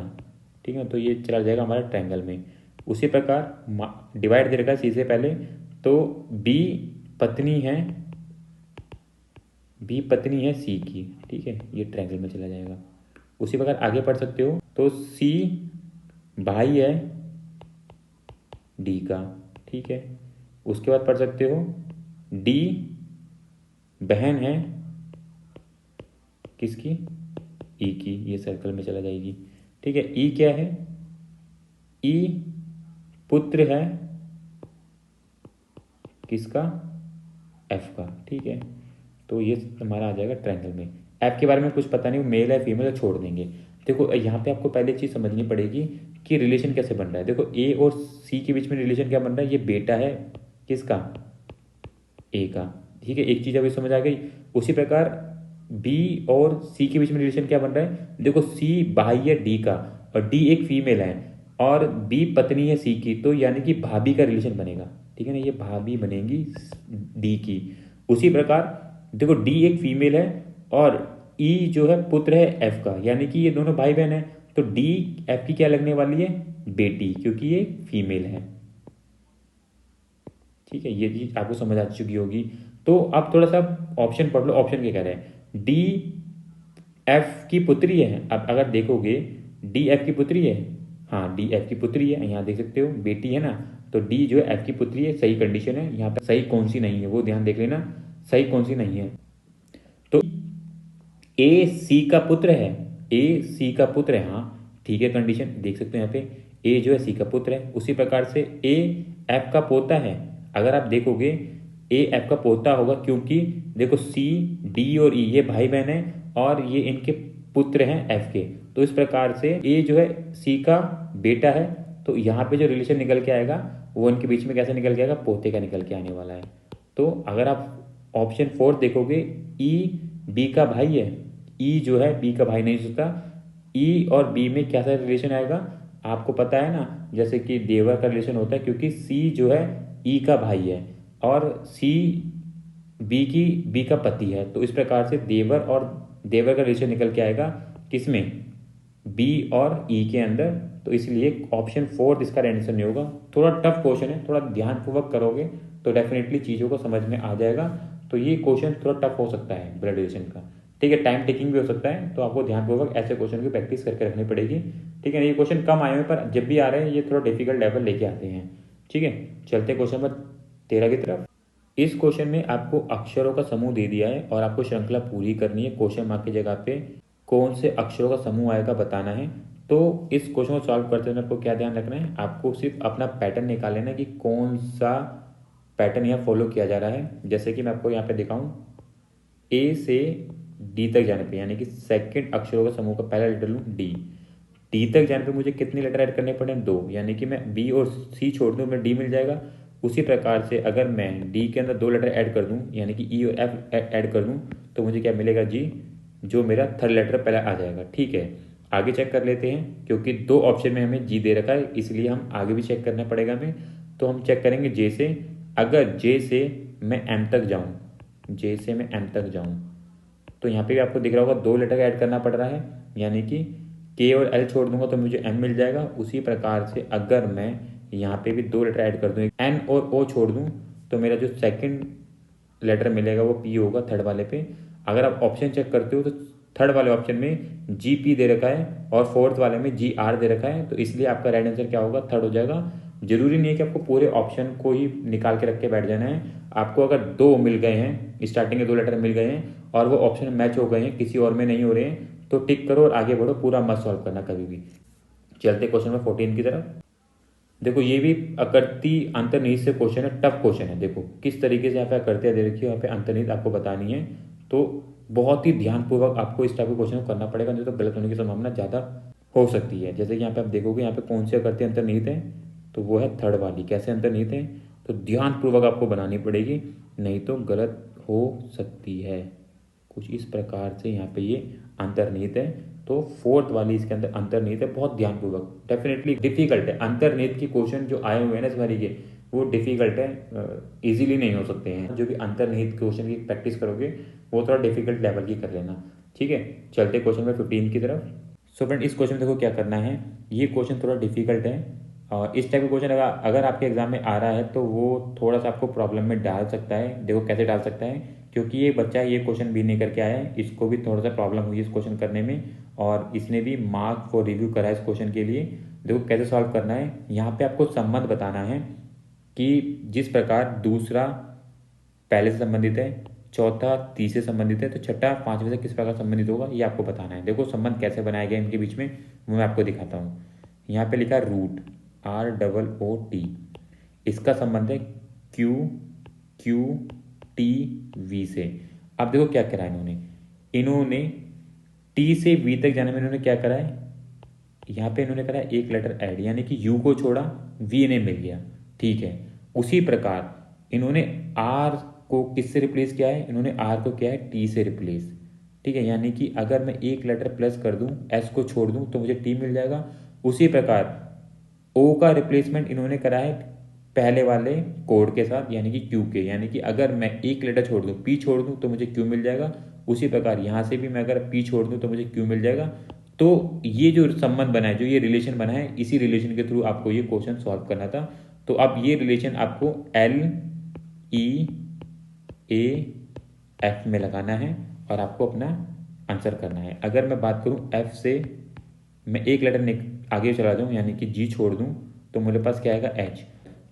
ठीक है। तो ये चला जाएगा हमारा ट्रायंगल में। उसी प्रकार डिवाइड दे रखा है सी से पहले, तो बी पत्नी है, बी पत्नी है सी की, ठीक है, ये ट्रायंगल में चला जाएगा। उसी प्रकार आगे पढ़ सकते हो, तो सी भाई है डी का, ठीक है। उसके बाद पढ़ सकते हो, डी बहन है किसकी, ई की, ये सर्कल में चला जाएगी, ठीक है। ई क्या है, ई पुत्र है किसका, एफ का, ठीक है। तो ये हमारा आ जाएगा ट्रायंगल में। एफ के बारे में कुछ पता नहीं, मेल है फीमेल है, छोड़ देंगे। देखो यहाँ पे आपको पहले चीज समझनी पड़ेगी कि रिलेशन कैसे बन रहा है। देखो ए और सी के बीच में रिलेशन क्या बन रहा है, ये बेटा है किसका, ए का, ठीक है। एक चीज अभी समझ आ गई। उसी प्रकार बी और सी के बीच में रिलेशन क्या बन रहा है, देखो सी भाई है डी का और डी एक फीमेल है और बी पत्नी है सी की, तो यानी कि भाभी का रिलेशन बनेगा, ठीक है ना, ये भाभी बनेगी डी की। उसी प्रकार देखो डी एक फीमेल है और ई जो है पुत्र है एफ का, यानी कि ये दोनों भाई बहन है, तो डी एफ की क्या लगने वाली है, बेटी, क्योंकि ये फीमेल है, ठीक है। ये चीज आपको समझ आ चुकी होगी। तो अब थोड़ा सा ऑप्शन पढ़ लो, ऑप्शन क्या कह रहे हैं, डी एफ की पुत्री है। अब अगर देखोगे डी एफ की पुत्री है, हाँ डी एफ की पुत्री है, यहाँ देख सकते हो बेटी है ना, तो डी जो है एफ की पुत्री है, सही कंडीशन है। यहाँ पे सही कौन सी नहीं है वो ध्यान देख लेना, सही कौन सी नहीं है। तो ए सी का पुत्र है, ए सी का पुत्र है, हाँ ठीक है, कंडीशन देख सकते हो यहाँ पे, ए जो है सी का पुत्र है। उसी प्रकार से ए एफ का पोता है। अगर आप देखोगे ए एफ का पोता होगा, क्योंकि देखो सी डी और ई ये भाई बहन है और ये इनके पुत्र हैं एफ के। तो इस प्रकार से ए जो है सी का बेटा है, तो यहाँ पे जो रिलेशन निकल के आएगा वो इनके बीच में कैसे निकल के आएगा, पोते का निकल के आने वाला है। तो अगर आप ऑप्शन 4 देखोगे, ई बी का भाई है, ई जो है बी का भाई नहीं सकता। ई और बी में कैसा रिलेशन आएगा, आपको पता है ना, जैसे कि देवर का रिलेशन होता है, क्योंकि सी जो है ई का भाई है और सी बी का पति है। तो इस प्रकार से देवर का रिलेशन निकल के आएगा किसमें, बी और ई के अंदर। तो इसलिए ऑप्शन 4 इसका आंसर नहीं होगा। थोड़ा टफ क्वेश्चन है, थोड़ा ध्यानपूर्वक करोगे तो डेफिनेटली चीज़ों को समझ में आ जाएगा। तो ये क्वेश्चन थोड़ा टफ हो सकता है ब्लड रिलेशन का, ठीक है, टाइम टेकिंग भी हो सकता है। तो आपको ध्यानपूर्वक ऐसे क्वेश्चन की प्रैक्टिस करके रखनी पड़ेगी, ठीक है। ये क्वेश्चन कम आए हैं पर जब भी आ रहे हैं ये थोड़ा डिफिकल्ट लेवल लेके आते हैं, ठीक है। चलते क्वेश्चन नंबर 13 की तरफ। इस क्वेश्चन में आपको अक्षरों का समूह दे दिया है और आपको श्रृंखला पूरी करनी है। क्वेश्चन मार्क की जगह पे कौन से अक्षरों का समूह आएगा बताना है। तो इस क्वेश्चन को सॉल्व करते हुए आपको क्या ध्यान रखना है, आपको सिर्फ अपना पैटर्न निकाल लेना है कि कौन सा पैटर्न यहाँ फॉलो किया जा रहा है। जैसे कि मैं आपको यहाँ पे दिखाऊं, ए से डी तक जाने पे, यानी कि सेकंड अक्षरों का समूह का पहला लेटर लूँ डी, डी तक जाने पे मुझे कितने लेटर ऐड करने पड़े, 2, यानी कि मैं बी और सी छोड़ दूँ मैं डी मिल जाएगा। उसी प्रकार से अगर मैं डी के अंदर 2 लेटर ऐड कर दूं, यानी कि ई और एफ ऐड कर दूं, तो मुझे क्या मिलेगा जी, जो मेरा थर्ड लेटर पहले आ जाएगा। ठीक है, आगे चेक कर लेते हैं, क्योंकि 2 ऑप्शन में हमें जी दे रखा है, इसलिए हम आगे भी चेक करना पड़ेगा हमें। तो हम चेक करेंगे जे से। अगर जे से मैं एम तक जाऊँ, जे से मैं एम तक जाऊँ, तो यहाँ पे भी आपको दिख रहा होगा 2 लेटर ऐड करना पड़ रहा है, यानी कि के और एल छोड़ दूंगा तो मुझे एम मिल जाएगा। उसी प्रकार से अगर मैं यहाँ पे भी 2 लेटर ऐड कर दूँ, एन और ओ छोड़ दूँ, तो मेरा जो सेकंड लेटर मिलेगा वो पी होगा थर्ड वाले पे। अगर आप ऑप्शन चेक करते हो तो थर्ड वाले ऑप्शन में जी पी दे रखा है और फोर्थ वाले में जी आर दे रखा है, तो इसलिए आपका राइट आंसर क्या होगा, थर्ड हो जाएगा। जरूरी नहीं है कि आपको पूरे ऑप्शन को ही निकाल के रख के बैठ जाना है। आपको अगर 2 मिल गए हैं, स्टार्टिंग के 2 लेटर मिल गए हैं और वो ऑप्शन मैच हो गए हैं, किसी और में नहीं हो रहे हैं, तो टिक करो और आगे बढ़ो, पूरा मत सॉल्व करना कभी भी। चलते क्वेश्चन नंबर 14 की तरफ। देखो ये भी आकृति अंतर्निहित से क्वेश्चन है, टफ क्वेश्चन है। देखो किस तरीके से यहाँ पे आकृतियाँ दे रखी है, यहाँ पे अंतर्निहित आपको बतानी है, तो बहुत ही ध्यानपूर्वक आपको इस टाइप के क्वेश्चन को करना पड़ेगा, नहीं तो गलत होने की संभावना ज़्यादा हो सकती है। जैसे कि यहाँ पे आप देखोगे यहाँ पे कौन सी आकृति अंतर्निहित है, तो वो है थर्ड वाली। कैसे अंतर्निहित है, तो ध्यानपूर्वक आपको बनानी पड़ेगी, नहीं तो गलत हो सकती है। कुछ इस प्रकार से यहाँ पे ये अंतर्निहित है, तो फोर्थ वाली इसके अंदर अंतर्निहित है। बहुत ध्यानपूर्वक, डेफिनेटली डिफिकल्ट है अंतर्निहित की क्वेश्चन जो आए हुए हैं ना इस बारी के, वो डिफिकल्ट है, इजीली नहीं हो सकते हैं। जो भी अंतर्निहित क्वेश्चन की प्रैक्टिस करोगे वो थोड़ा डिफिकल्ट लेवल की कर लेना। ठीक है, चलते क्वेश्चन नंबर 15 की तरफ। सो फ्रेंड इस क्वेश्चन देखो क्या करना है, ये क्वेश्चन थोड़ा डिफिकल्ट है और इस टाइप का क्वेश्चन अगर आपके एग्जाम में आ रहा है तो वो थोड़ा सा आपको प्रॉब्लम में डाल सकता है। देखो कैसे डाल सकता है, क्योंकि ये बच्चा ये क्वेश्चन भी नहीं करके आया है, इसको भी थोड़ा सा प्रॉब्लम हुई इस क्वेश्चन करने में और इसने भी मार्क फॉर रिव्यू करा है इस क्वेश्चन के लिए। देखो कैसे सॉल्व करना है, यहाँ पे आपको संबंध बताना है कि जिस प्रकार दूसरा पहले से संबंधित है, चौथा तीसरे से संबंधित है, तो छठा पांचवें से किस प्रकार संबंधित होगा ये आपको बताना है। देखो संबंध कैसे बनाया गया इनके बीच में वो मैं आपको दिखाता हूँ। यहाँ पे लिखा है रूट ROOT, इसका संबंध है QQTV से। अब देखो क्या करा है इन्होंने T से V तक जाने में इन्होंने क्या करा है, यहाँ पे इन्होंने करा एक लेटर ऐड, यानी कि U को छोड़ा V इन्हें मिल गया। ठीक है, उसी प्रकार इन्होंने R को किससे रिप्लेस किया है, इन्होंने R को किया है T से रिप्लेस। ठीक है, यानी कि अगर मैं एक लेटर प्लस कर दूं, S को छोड़ दूं तो मुझे T मिल जाएगा। उसी प्रकार O का रिप्लेसमेंट इन्होंने करा है पहले वाले कोड के साथ, यानी कि Q के, यानी कि अगर मैं एक लेटर छोड़ दूं, P छोड़ दूं तो मुझे Q मिल जाएगा। उसी प्रकार यहाँ से भी मैं अगर P छोड़ दूं तो मुझे Q मिल जाएगा। तो ये जो संबंध बना है, जो ये रिलेशन बना है, इसी रिलेशन के थ्रू आपको ये क्वेश्चन सॉल्व करना था। तो अब ये रिलेशन आपको LEAF में लगाना है और आपको अपना आंसर करना है। अगर मैं बात करूं F से मैं एक लेटर आगे चला जाऊं, यानी कि G छोड़ दूं, तो मेरे पास क्या आएगा H।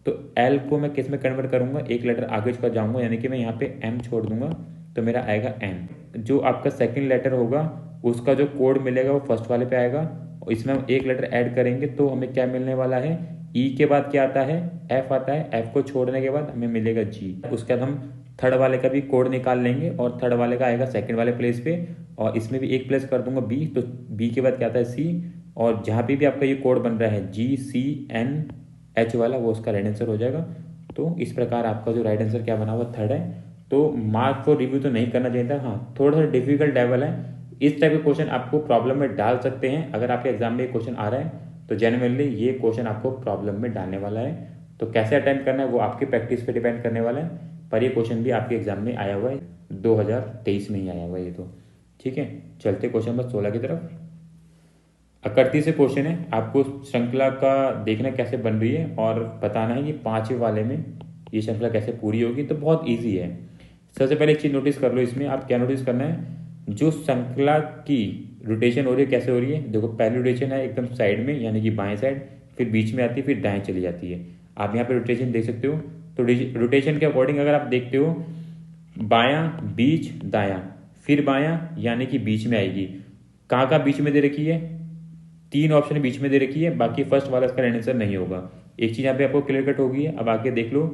तो L को मैं किस में कन्वर्ट करूंगा, एक लेटर आगे चला जाऊंगा, यानी कि मैं यहाँ पे M छोड़ दूंगा तो मेरा आएगा N। जो आपका सेकंड लेटर होगा उसका जो कोड मिलेगा वो फर्स्ट वाले पे आएगा, और इसमें हम एक लेटर ऐड करेंगे तो हमें क्या मिलने वाला है, E के बाद क्या आता है, F आता है, F को छोड़ने के बाद हमें मिलेगा G। उसके बाद हम थर्ड वाले का भी कोड निकाल लेंगे और थर्ड वाले का आएगा सेकंड वाले प्लेस पे, और इसमें भी एक प्लेस कर दूंगा B, तो B के बाद क्या आता है C, और जहाँ पे भी आपका ये कोड बन रहा है GCNH वाला, वो उसका राइट आंसर हो जाएगा। तो इस प्रकार आपका जो राइट आंसर क्या बना हुआ, थर्ड है। तो मार्क फॉर रिव्यू तो नहीं करना चाहिए था, हाँ थोड़ा सा डिफिकल्ट लेवल है। इस टाइप के क्वेश्चन आपको प्रॉब्लम में डाल सकते हैं। अगर आपके एग्जाम में क्वेश्चन आ रहा है तो जेन्युइनली ये क्वेश्चन आपको प्रॉब्लम में डालने वाला है। तो कैसे अटेम्प्ट करना है वो आपकी प्रैक्टिस पे डिपेंड करने वाला है, पर ये क्वेश्चन भी आपके एग्जाम में आया हुआ है, 2023 में ही आया हुआ है ये तो। ठीक है, चलते क्वेश्चन नंबर 16 की तरफ। आकृति से क्वेश्चन है, आपको श्रृंखला का देखना कैसे बन रही है और बताना है कि पांचवें वाले में ये श्रृंखला कैसे पूरी होगी। तो बहुत ईजी है। सबसे पहले एक चीज नोटिस कर लो, इसमें आप क्या नोटिस करना है, जो श्रृंखला की रोटेशन हो रही है कैसे हो रही है। देखो पहली रोटेशन है एकदम साइड में, यानी कि बाएं साइड, फिर बीच में आती है, फिर दाएं चली जाती है। आप यहाँ पे रोटेशन देख सकते हो। तो रोटेशन के अकॉर्डिंग अगर आप देखते हो, बायां बीच दायां फिर बायां, यानी कि बीच में आएगी। कहाँ का बीच में दे रखी है, 3 ऑप्शन बीच में दे रखी है, बाकी फर्स्ट वाला इसका राइट आंसर नहीं होगा। एक चीज यहाँ पे आपको क्लियर कट होगी है। अब आगे देख लो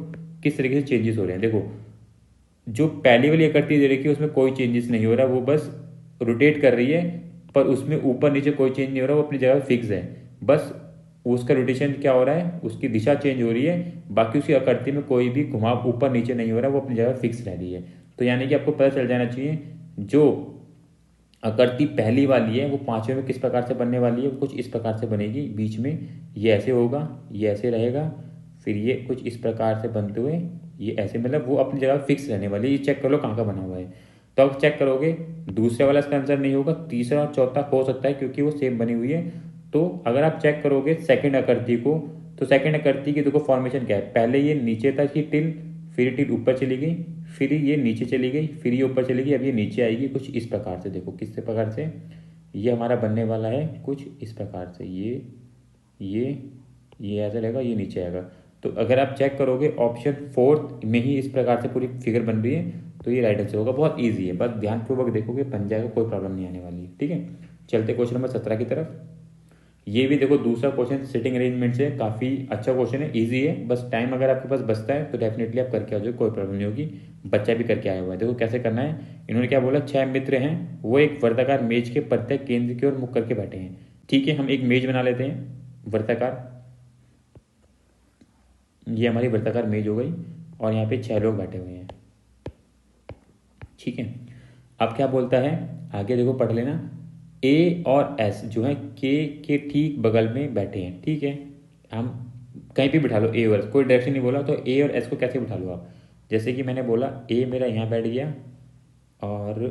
किस तरीके से चेंजेस हो रहे हैं। देखो जो पहली वाली आकृति दे रखी है उसमें कोई चेंजेस नहीं हो रहा, वो बस रोटेट कर रही है, पर उसमें ऊपर नीचे कोई चेंज नहीं हो रहा, वो अपनी जगह फिक्स है। बस उसका रोटेशन क्या हो रहा है, उसकी दिशा चेंज हो रही है, बाकी उसकी आकृति में कोई भी घुमाव ऊपर नीचे नहीं हो रहा, वो अपनी जगह फिक्स रह रही है। तो यानी कि आपको पता चल जाना चाहिए जो आकृति पहली वाली है वो पांचवें में किस प्रकार से बनने वाली है, वो कुछ इस प्रकार से बनेगी। बीच में ये ऐसे होगा, ये ऐसे रहेगा, फिर ये कुछ इस प्रकार से बनते हुए ये ऐसे, मतलब वो अपनी जगह फिक्स रहने वाली है। ये चेक कर लो कहाँ का बना हुआ है। तो अब चेक करोगे दूसरे वाला इसका आंसर नहीं होगा, तीसरा और चौथा हो सकता है क्योंकि वो सेम बनी हुई है। तो अगर आप चेक करोगे सेकंड आकृति को, तो सेकंड आकृति की देखो फॉर्मेशन क्या है, पहले ये नीचे तक ही टिल, फिर टिल ऊपर चली गई, फिर ये नीचे चली गई, फिर ये ऊपर चली गई, अब ये नीचे आएगी कुछ इस प्रकार से। देखो किस प्रकार से ये हमारा बनने वाला है, कुछ इस प्रकार से। ये ऐसा रहेगा, ये नीचे आएगा। तो अगर आप चेक करोगे ऑप्शन फोर्थ में ही इस प्रकार से पूरी फिगर बन रही है, तो ये राइट आंसर होगा। बहुत ईजी है, बस ध्यानपूर्वक देखोगे बन जाएगा, कोई प्रॉब्लम नहीं आने वाली है। ठीक है, चलते क्वेश्चन नंबर 17 की तरफ। ये भी देखो दूसरा क्वेश्चन सिटिंग अरेंजमेंट से, काफ़ी अच्छा क्वेश्चन है, इजी है। बस टाइम अगर आपके पास बचता है तो डेफिनेटली आप करके आ जाओ, कोई प्रॉब्लम नहीं होगी। बच्चा भी करके आया हुआ है। देखो कैसे करना है, इन्होंने क्या बोला, 6 मित्र हैं, वो एक वर्ताकार मेज के प्रत्येक केंद्र की ओर मुख करके बैठे हैं। ठीक है, हम एक मेज बना लेते हैं वर्ताकार। ये हमारी वर्ताकार मेज हो गई और यहाँ पे 6 लोग बैठे हुए हैं। ठीक है, अब क्या बोलता है आगे, देखो पढ़ लेना। ए और एस जो है के ठीक बगल में बैठे हैं। ठीक है, हम कहीं पे बिठा लो ए और एस, कोई डायरेक्शन नहीं बोला, तो ए और एस को कैसे बिठा लो आप। जैसे कि मैंने बोला ए मेरा यहाँ बैठ गया और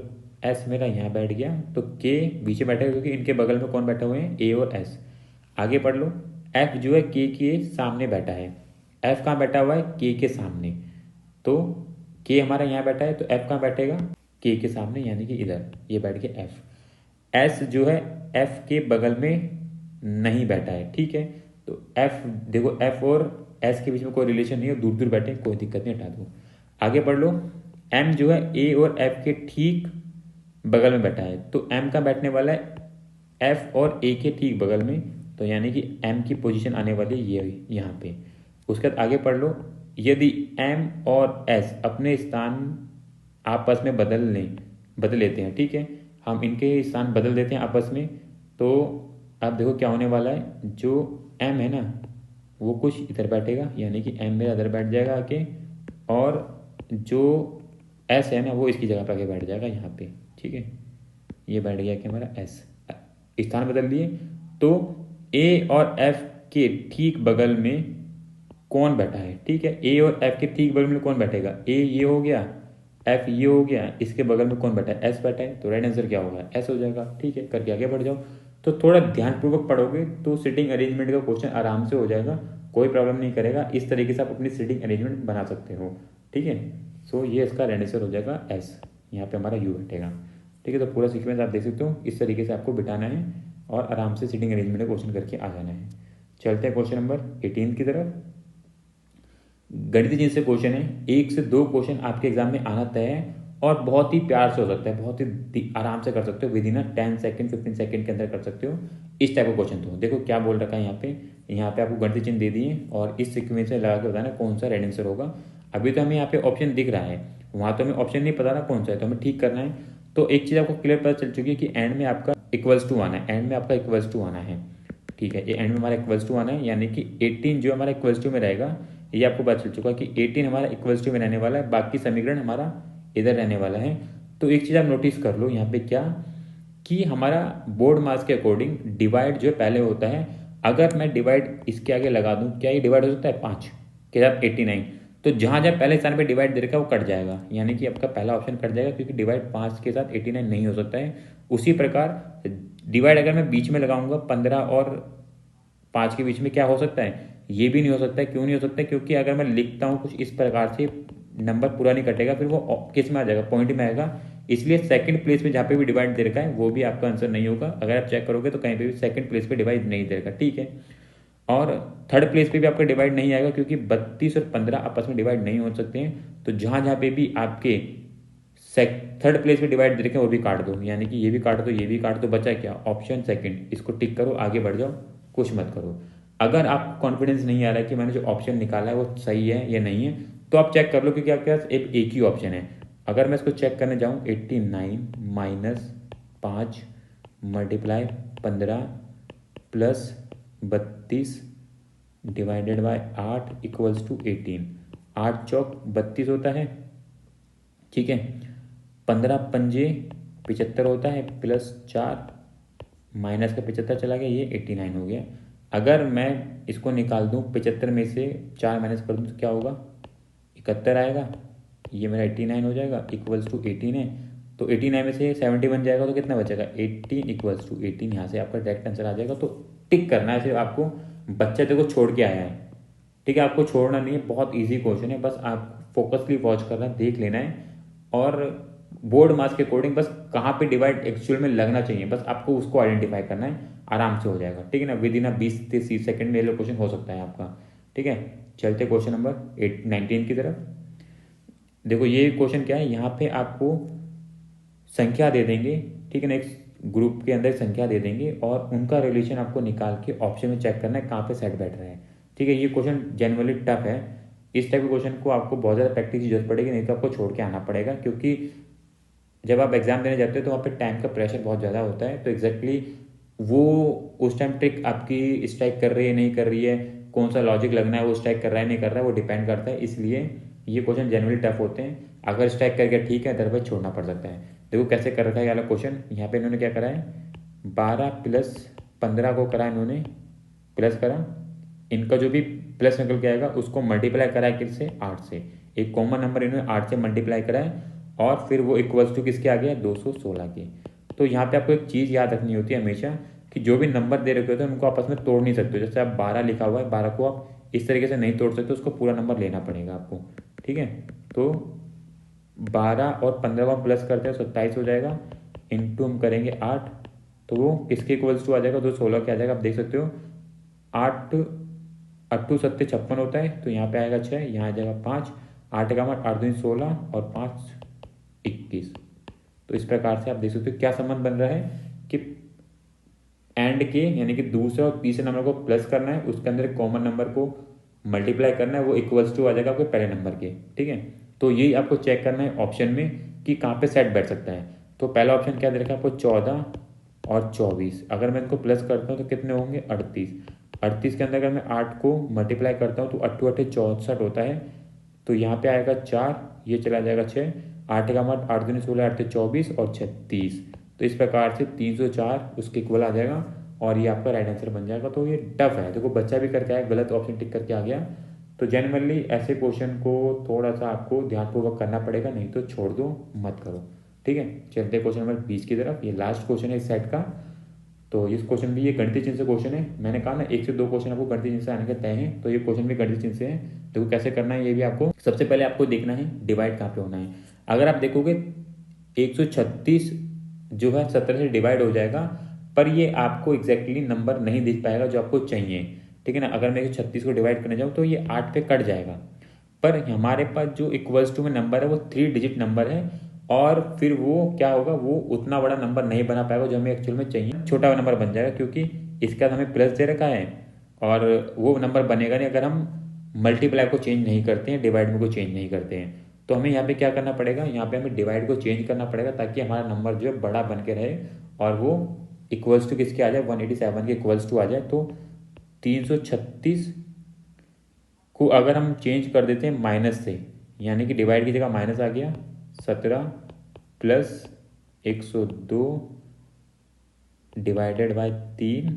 एस मेरा यहाँ बैठ गया, तो के बीच में बैठा है क्योंकि इनके बगल में कौन बैठे हुए हैं, ए और एस। आगे पढ़ लो, एफ जो है के सामने बैठा है। एफ कहाँ बैठा हुआ है, के सामने। तो के हमारा यहाँ बैठा है, तो एफ कहाँ बैठेगा, के सामने, यानी कि इधर ये बैठ के एफ। एस जो है एफ के बगल में नहीं बैठा है। ठीक है, तो एफ देखो, एफ और एस के बीच में कोई रिलेशन नहीं है, दूर दूर बैठे, कोई दिक्कत नहीं, हटा दो। आगे पढ़ लो, एम जो है ए और एफ के ठीक बगल में बैठा है, तो एम का बैठने वाला है एफ और ए के ठीक बगल में, तो यानी कि एम की पोजीशन आने वाली ये यहाँ पे। उसके बाद आगे पढ़ लो, यदि एम और एस अपने स्थान आपस में बदल लेते हैं। ठीक है, हम इनके स्थान बदल देते हैं आपस में, तो अब देखो क्या होने वाला है, जो एम है ना वो कुछ इधर बैठेगा, यानी कि एम मेरा इधर बैठ जाएगा आके, और जो एस है ना वो इसकी जगह पर आके बैठ जाएगा यहाँ पे। ठीक है, ये बैठ गया कि हमारा एस, स्थान बदल लिए। तो ए और एफ के ठीक बगल में कौन बैठा है। ठीक है, ए और एफ के ठीक बगल में कौन बैठेगा, ए ये हो गया, एफ ये हो गया, इसके बगल में कौन बैठा है, एस बैठा है, तो राइट आंसर क्या होगा, एस हो जाएगा। ठीक है, करके आगे बढ़ जाओ। तो थोड़ा ध्यानपूर्वक पढ़ोगे तो सिटिंग अरेंजमेंट का क्वेश्चन आराम से हो जाएगा, कोई प्रॉब्लम नहीं करेगा। इस तरीके से आप अपनी सिटिंग अरेंजमेंट बना सकते हो। ठीक है, सो ये इसका राइट आंसर हो जाएगा एस, यहाँ पे हमारा यू बैठेगा। ठीक है, तो पूरा सीक्वेंस आप देख सकते हो, इस तरीके से आपको बिठाना है और आराम से सिटिंग अरेंजमेंट का क्वेश्चन करके आ जाना है। चलते हैं क्वेश्चन नंबर 18 की तरफ। गणितीय जिनसे क्वेश्चन है, 1 से 2 क्वेश्चन आपके एग्जाम में आना तय है और बहुत ही प्यार से हो सकता है, बहुत ही आराम से कर सकते हो, विद इन 10 सेकंड 15 सेकंड के अंदर कर सकते हो इस टाइप का क्वेश्चन। तो देखो क्या बोल रखा है यहाँ पे आपको गणितीय चिन्ह दे दिए और इस सीक्वेंस में लगा के बताना कौन सा राइट आंसर होगा। अभी तो हमें यहाँ पे ऑप्शन दिख रहा है, वहाँ तो हमें ऑप्शन नहीं पता ना कौन सा है, तो हमें ठीक करना है। तो एक चीज़ आपको क्लियर पता चल चुकी है कि एंड में आपका इक्वल्स टू आना है, एंड में आपका इक्वल्स टू आना है। ठीक है, ये एंड में हमारा इक्वल्स टू आना है, यानी कि 18 जो हमारा इक्वल्स टू में रहेगा, ये आपको पता चल चुका है कि 18 हमारा इक्वल्स टू में रहने वाला है, बाकी समीकरण हमारा इधर रहने वाला है। तो एक चीज़ आप नोटिस कर लो यहाँ पे क्या, कि हमारा बोर्ड मास के अकॉर्डिंग डिवाइड जो पहले होता है, अगर मैं डिवाइड इसके आगे लगा दूं, क्या ये डिवाइड हो सकता है 5 के साथ 89, तो जहाँ जहाँ पहले स्थान पे डिवाइड दे रखा है वो कट जाएगा, यानी कि आपका पहला ऑप्शन कट जाएगा क्योंकि डिवाइड 5 के साथ 89 नहीं हो सकता है। उसी प्रकार डिवाइड अगर मैं बीच में लगाऊंगा 15 और 5 के बीच में, क्या हो सकता है, ये भी नहीं हो सकता है। क्यों नहीं हो सकता है, क्योंकि अगर मैं लिखता हूँ कुछ इस प्रकार से, नंबर पूरा नहीं कटेगा, फिर वो किस में आ जाएगा, पॉइंट में आएगा। इसलिए सेकंड प्लेस पे जहाँ पे भी डिवाइड दे रखा है वो भी आपका आंसर नहीं होगा। अगर आप चेक करोगे तो कहीं पे भी सेकंड प्लेस पे डिवाइड नहीं दे रखा। ठीक है, और थर्ड प्लेस पे भी आपका डिवाइड नहीं आएगा क्योंकि 32 और 15 आपस में डिवाइड नहीं हो सकते हैं। तो जहाँ जहाँ पे भी आपके थर्ड प्लेस पे डिवाइड दे रखे हैं वो भी काट दो, यानी कि ये भी काट दो, ये भी काट दो, बचा क्या, ऑप्शन सेकंड, इसको टिक करो, आगे बढ़ जाओ, कुछ मत करो। अगर आपको कॉन्फिडेंस नहीं आ रहा है कि मैंने जो ऑप्शन निकाला है वो सही है या नहीं है, तो आप चेक कर लो, क्योंकि आपके पास एक ही ऑप्शन है। अगर मैं इसको चेक करने जाऊँ, 89 minus 5 multiply 15 plus 32 divided by 8 equals to 18। 8 चौक 32 होता है, ठीक है। 15 पंजे 75 होता है, प्लस 4 माइनस का 75 चला गया, ये 89 हो गया। अगर मैं इसको निकाल दूँ 75 में से 4 माइनस कर दूँ तो क्या होगा, 71 आएगा। ये मेरा 89 हो जाएगा, इक्वल्स टू 18 है। तो 89 में से 70 बन जाएगा तो कितना बचेगा, 18 इक्वल्स टू 18। यहाँ से आपका डायरेक्ट आंसर आ जाएगा। तो टिक करना है सिर्फ आपको, बच्चा देखो छोड़ के आया है, ठीक है, आपको छोड़ना नहीं है, बहुत ईजी क्वेश्चन है, बस आप फोकसली वॉच करना है, देख लेना है। और बोर्ड मार्क्स के अकॉर्डिंग बस कहाँ पे डिवाइड एक्चुअल में लगना चाहिए, बस आपको उसको आइडेंटिफाई करना है, आराम से हो जाएगा, ठीक है ना। विद इन 20 से 30 सेकंड में ये क्वेश्चन हो सकता है आपका, ठीक है। चलते क्वेश्चन नंबर 19 की तरफ। देखो ये क्वेश्चन क्या है, यहाँ पे आपको संख्या दे देंगे, ठीक है ना, एक ग्रुप के अंदर संख्या दे देंगे और उनका रिलेशन आपको निकाल के ऑप्शन में चेक करना है कहाँ पे सेट बैठ रहा है, ठीक है। ये क्वेश्चन जनरली टफ है, इस टाइप के क्वेश्चन को आपको बहुत ज़्यादा प्रैक्टिस की जरूरत पड़ेगी, नहीं तो आपको छोड़ के आना पड़ेगा, क्योंकि जब आप एग्जाम देने जाते हो तो वहाँ पे टाइम का प्रेशर बहुत ज़्यादा होता है। तो एग्जैक्टली वो उस टाइम ट्रिक आपकी स्ट्राइक कर रही है नहीं कर रही है, कौन सा लॉजिक लगना है वो स्ट्राइक कर रहा है नहीं कर रहा है, वो डिपेंड करता है। इसलिए ये क्वेश्चन जनरली टफ होते हैं, अगर स्ट्राइक करके ठीक है, अदरवाइज छोड़ना पड़ सकता है। देखो कैसे कर रखा है ये वाला क्वेश्चन, यहाँ पे इन्होंने क्या करा है, 12 प्लस 15 को करा इन्होंने, प्लस करा, इनका जो भी प्लस निकल के आएगा उसको मल्टीप्लाई करा है किससे, 8 से। एक कॉमन नंबर इन्होंने 8 से मल्टीप्लाई करा है और फिर वो इक्वल्स टू किसके आ गया, 216 के। तो यहाँ पे आपको एक चीज़ याद रखनी होती है हमेशा कि जो भी नंबर दे रखे होते हैं उनको आपस में तोड़ नहीं सकते। जैसे आप 12 लिखा हुआ है, 12 को आप इस तरीके से नहीं तोड़ सकते, उसको पूरा नंबर लेना पड़ेगा आपको, ठीक है। तो 12 और 15 को हम प्लस करते हैं 27 हो जाएगा, इंटू हम करेंगे 8, तो वो किसके इक्वल्स टू आ जाएगा, 216 के आ जाएगा। आप देख सकते हो 8 8 7 56 होता है, तो यहाँ पे आएगा 6, यहाँ आ जाएगा 5, 8 का 8 2 16 और 5 21। तो इस प्रकार से आप देख सकते हो क्या संबंध बन रहा है कि एंड के यानी कि दूसरे और तीसरे नंबर को प्लस करना है, उसके अंदर कॉमन नंबर को मल्टीप्लाई करना है, वो इक्वल्स टू आ जाएगा आपके पहले नंबर के, ठीक है। तो यही आपको चेक करना है ऑप्शन में कि कहाँ पे सेट बैठ सकता है। तो पहला ऑप्शन क्या दे रखा है आपको, 14 और 24। अगर मैं इनको प्लस करता हूँ तो कितने होंगे, 38। 38 के अंदर अगर मैं 8 को मल्टीप्लाई करता हूँ तो 8 8 64 होता है, तो यहाँ पे आएगा 4, ये चला जाएगा 6, 8 का 8 2 16 8 24 और 36। तो इस प्रकार से 304 उसके इक्वल आ जाएगा और ये आपका राइट आंसर बन जाएगा। तो ये टफ है, देखो बच्चा भी करके आया, गलत ऑप्शन टिक करके आ गया। तो जनरली ऐसे क्वेश्चन को थोड़ा सा आपको ध्यानपूर्वक करना पड़ेगा, नहीं तो छोड़ दो, मत करो, ठीक है। चलते क्वेश्चन नंबर 20 की तरफ। ये लास्ट क्वेश्चन है इस सेट का। तो इस क्वेश्चन भी ये गणितीय चिन्ह से क्वेश्चन है, मैंने कहा ना 1 से 2 क्वेश्चन आपको गणितीय चिन्ह से आने के तय हैं, तो ये क्वेश्चन भी गणितीय चिन्ह से है। देखो कैसे करना है ये भी आपको, सबसे पहले आपको देखना है डिवाइड कहाँ पे होना है। अगर आप देखोगे 136 जो है 17 से डिवाइड हो जाएगा, पर ये आपको एग्जैक्टली नंबर नहीं दिख पाएगा जो आपको चाहिए, ठीक है ना। अगर मैं 136 को डिवाइड करने जाऊँ तो ये 8 पे कट जाएगा, पर हमारे पास जो इक्वल्स टू में नंबर है वो 3 डिजिट नंबर है, और फिर वो क्या होगा, वो उतना बड़ा नंबर नहीं बना पाएगा जो हमें एक्चुअल में चाहिए, छोटा नंबर बन जाएगा, क्योंकि इसके बाद हमें प्लस दे रखा है और वो नंबर बनेगा नहीं अगर हम मल्टीप्लाई को चेंज नहीं करते हैं, डिवाइड में को चेंज नहीं करते हैं। तो हमें यहाँ पे क्या करना पड़ेगा, यहाँ पे हमें डिवाइड को चेंज करना पड़ेगा ताकि हमारा नंबर जो है बड़ा बन के रहे और वो इक्वल्स टू किसके आ जाए, 187 के इक्वल्स टू आ जाए। तो 336 को अगर हम चेंज कर देते हैं माइनस से, यानी कि डिवाइड की जगह माइनस आ गया, 17 प्लस 102 डिवाइडेड बाय 3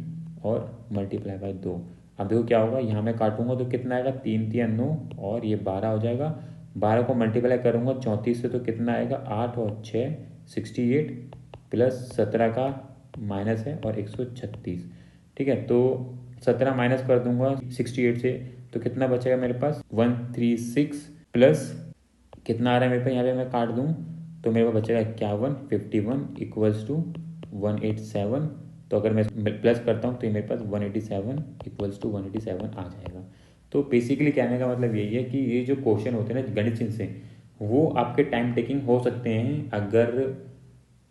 और मल्टीप्लाई बाय 2। अब देखो क्या होगा, यहाँ मैं काटूंगा तो कितना आएगा, 3 3 9 और ये 12 हो जाएगा। 12 को मल्टीप्लाई करूंगा 34 से तो कितना आएगा, 8 और 6 68 प्लस 17 का माइनस है और 136, ठीक है। तो 17 माइनस कर दूंगा 68 से तो कितना बचेगा मेरे पास, 136 प्लस कितना आ रहा है मेरे पास, यहाँ पे मैं काट दूँ तो मेरे पास बचेगा 51 51 इक्वल्स टू 187। तो अगर मैं प्लस करता हूँ तो ये मेरे पास 187 इक्वल्स टू 187 आ जाएगा। तो बेसिकली कहने का मतलब यही है कि ये जो क्वेश्चन होते हैं ना गणित चिन्ह से, वो आपके टाइम टेकिंग हो सकते हैं। अगर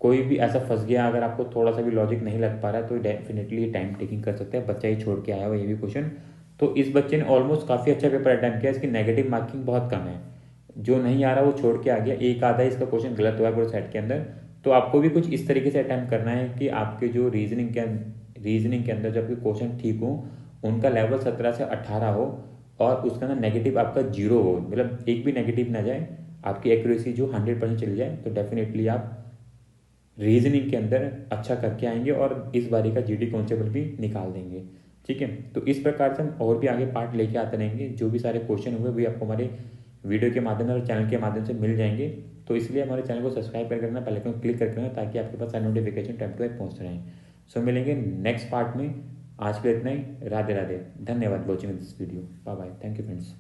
कोई भी ऐसा फंस गया, अगर आपको थोड़ा सा भी लॉजिक नहीं लग पा रहा है तो डेफिनेटली ये टाइम टेकिंग कर सकते हैं। बच्चा ही छोड़ के आया हुआ ये भी क्वेश्चन, तो इस बच्चे ने ऑलमोस्ट काफ़ी अच्छा पेपर अटैम्प्ट किया, इसकी नेगेटिव मार्किंग बहुत कम है, जो नहीं आ रहा वो छोड़ के आ गया, एक आधा इसका क्वेश्चन गलत हुआ है पूरे सेट के अंदर। तो आपको भी कुछ इस तरीके से अटैम्प्ट करना है कि आपके जो रीजनिंग के अंदर जो आपके क्वेश्चन ठीक हो उनका लेवल 17 से 18 हो और उसका ना नेगेटिव आपका 0 हो, मतलब एक भी नेगेटिव ना जाए, आपकी एक्यूरेसी जो 100% चली जाए, तो डेफिनेटली आप रीजनिंग के अंदर अच्छा करके आएंगे और इस बारी का जीडी कांस्टेबल भी निकाल देंगे। ठीक है, तो इस प्रकार से हम और भी आगे पार्ट लेके आते रहेंगे। जो भी सारे क्वेश्चन हुए भी आपको हमारे वीडियो के माध्यम से और चैनल के माध्यम से मिल जाएंगे। तो इसलिए हमारे चैनल को सब्सक्राइब कर करना, बेल आइकन क्लिक कर करना, ताकि आपके पास सारे नोटिफिकेशन टाइम टू टाइम पहुँच रहे हैं। सो मिलेंगे नेक्स्ट पार्ट में। आज के लिए इतना ही। राधे राधे। धन्यवाद watching this video. Bye bye. Thank you friends.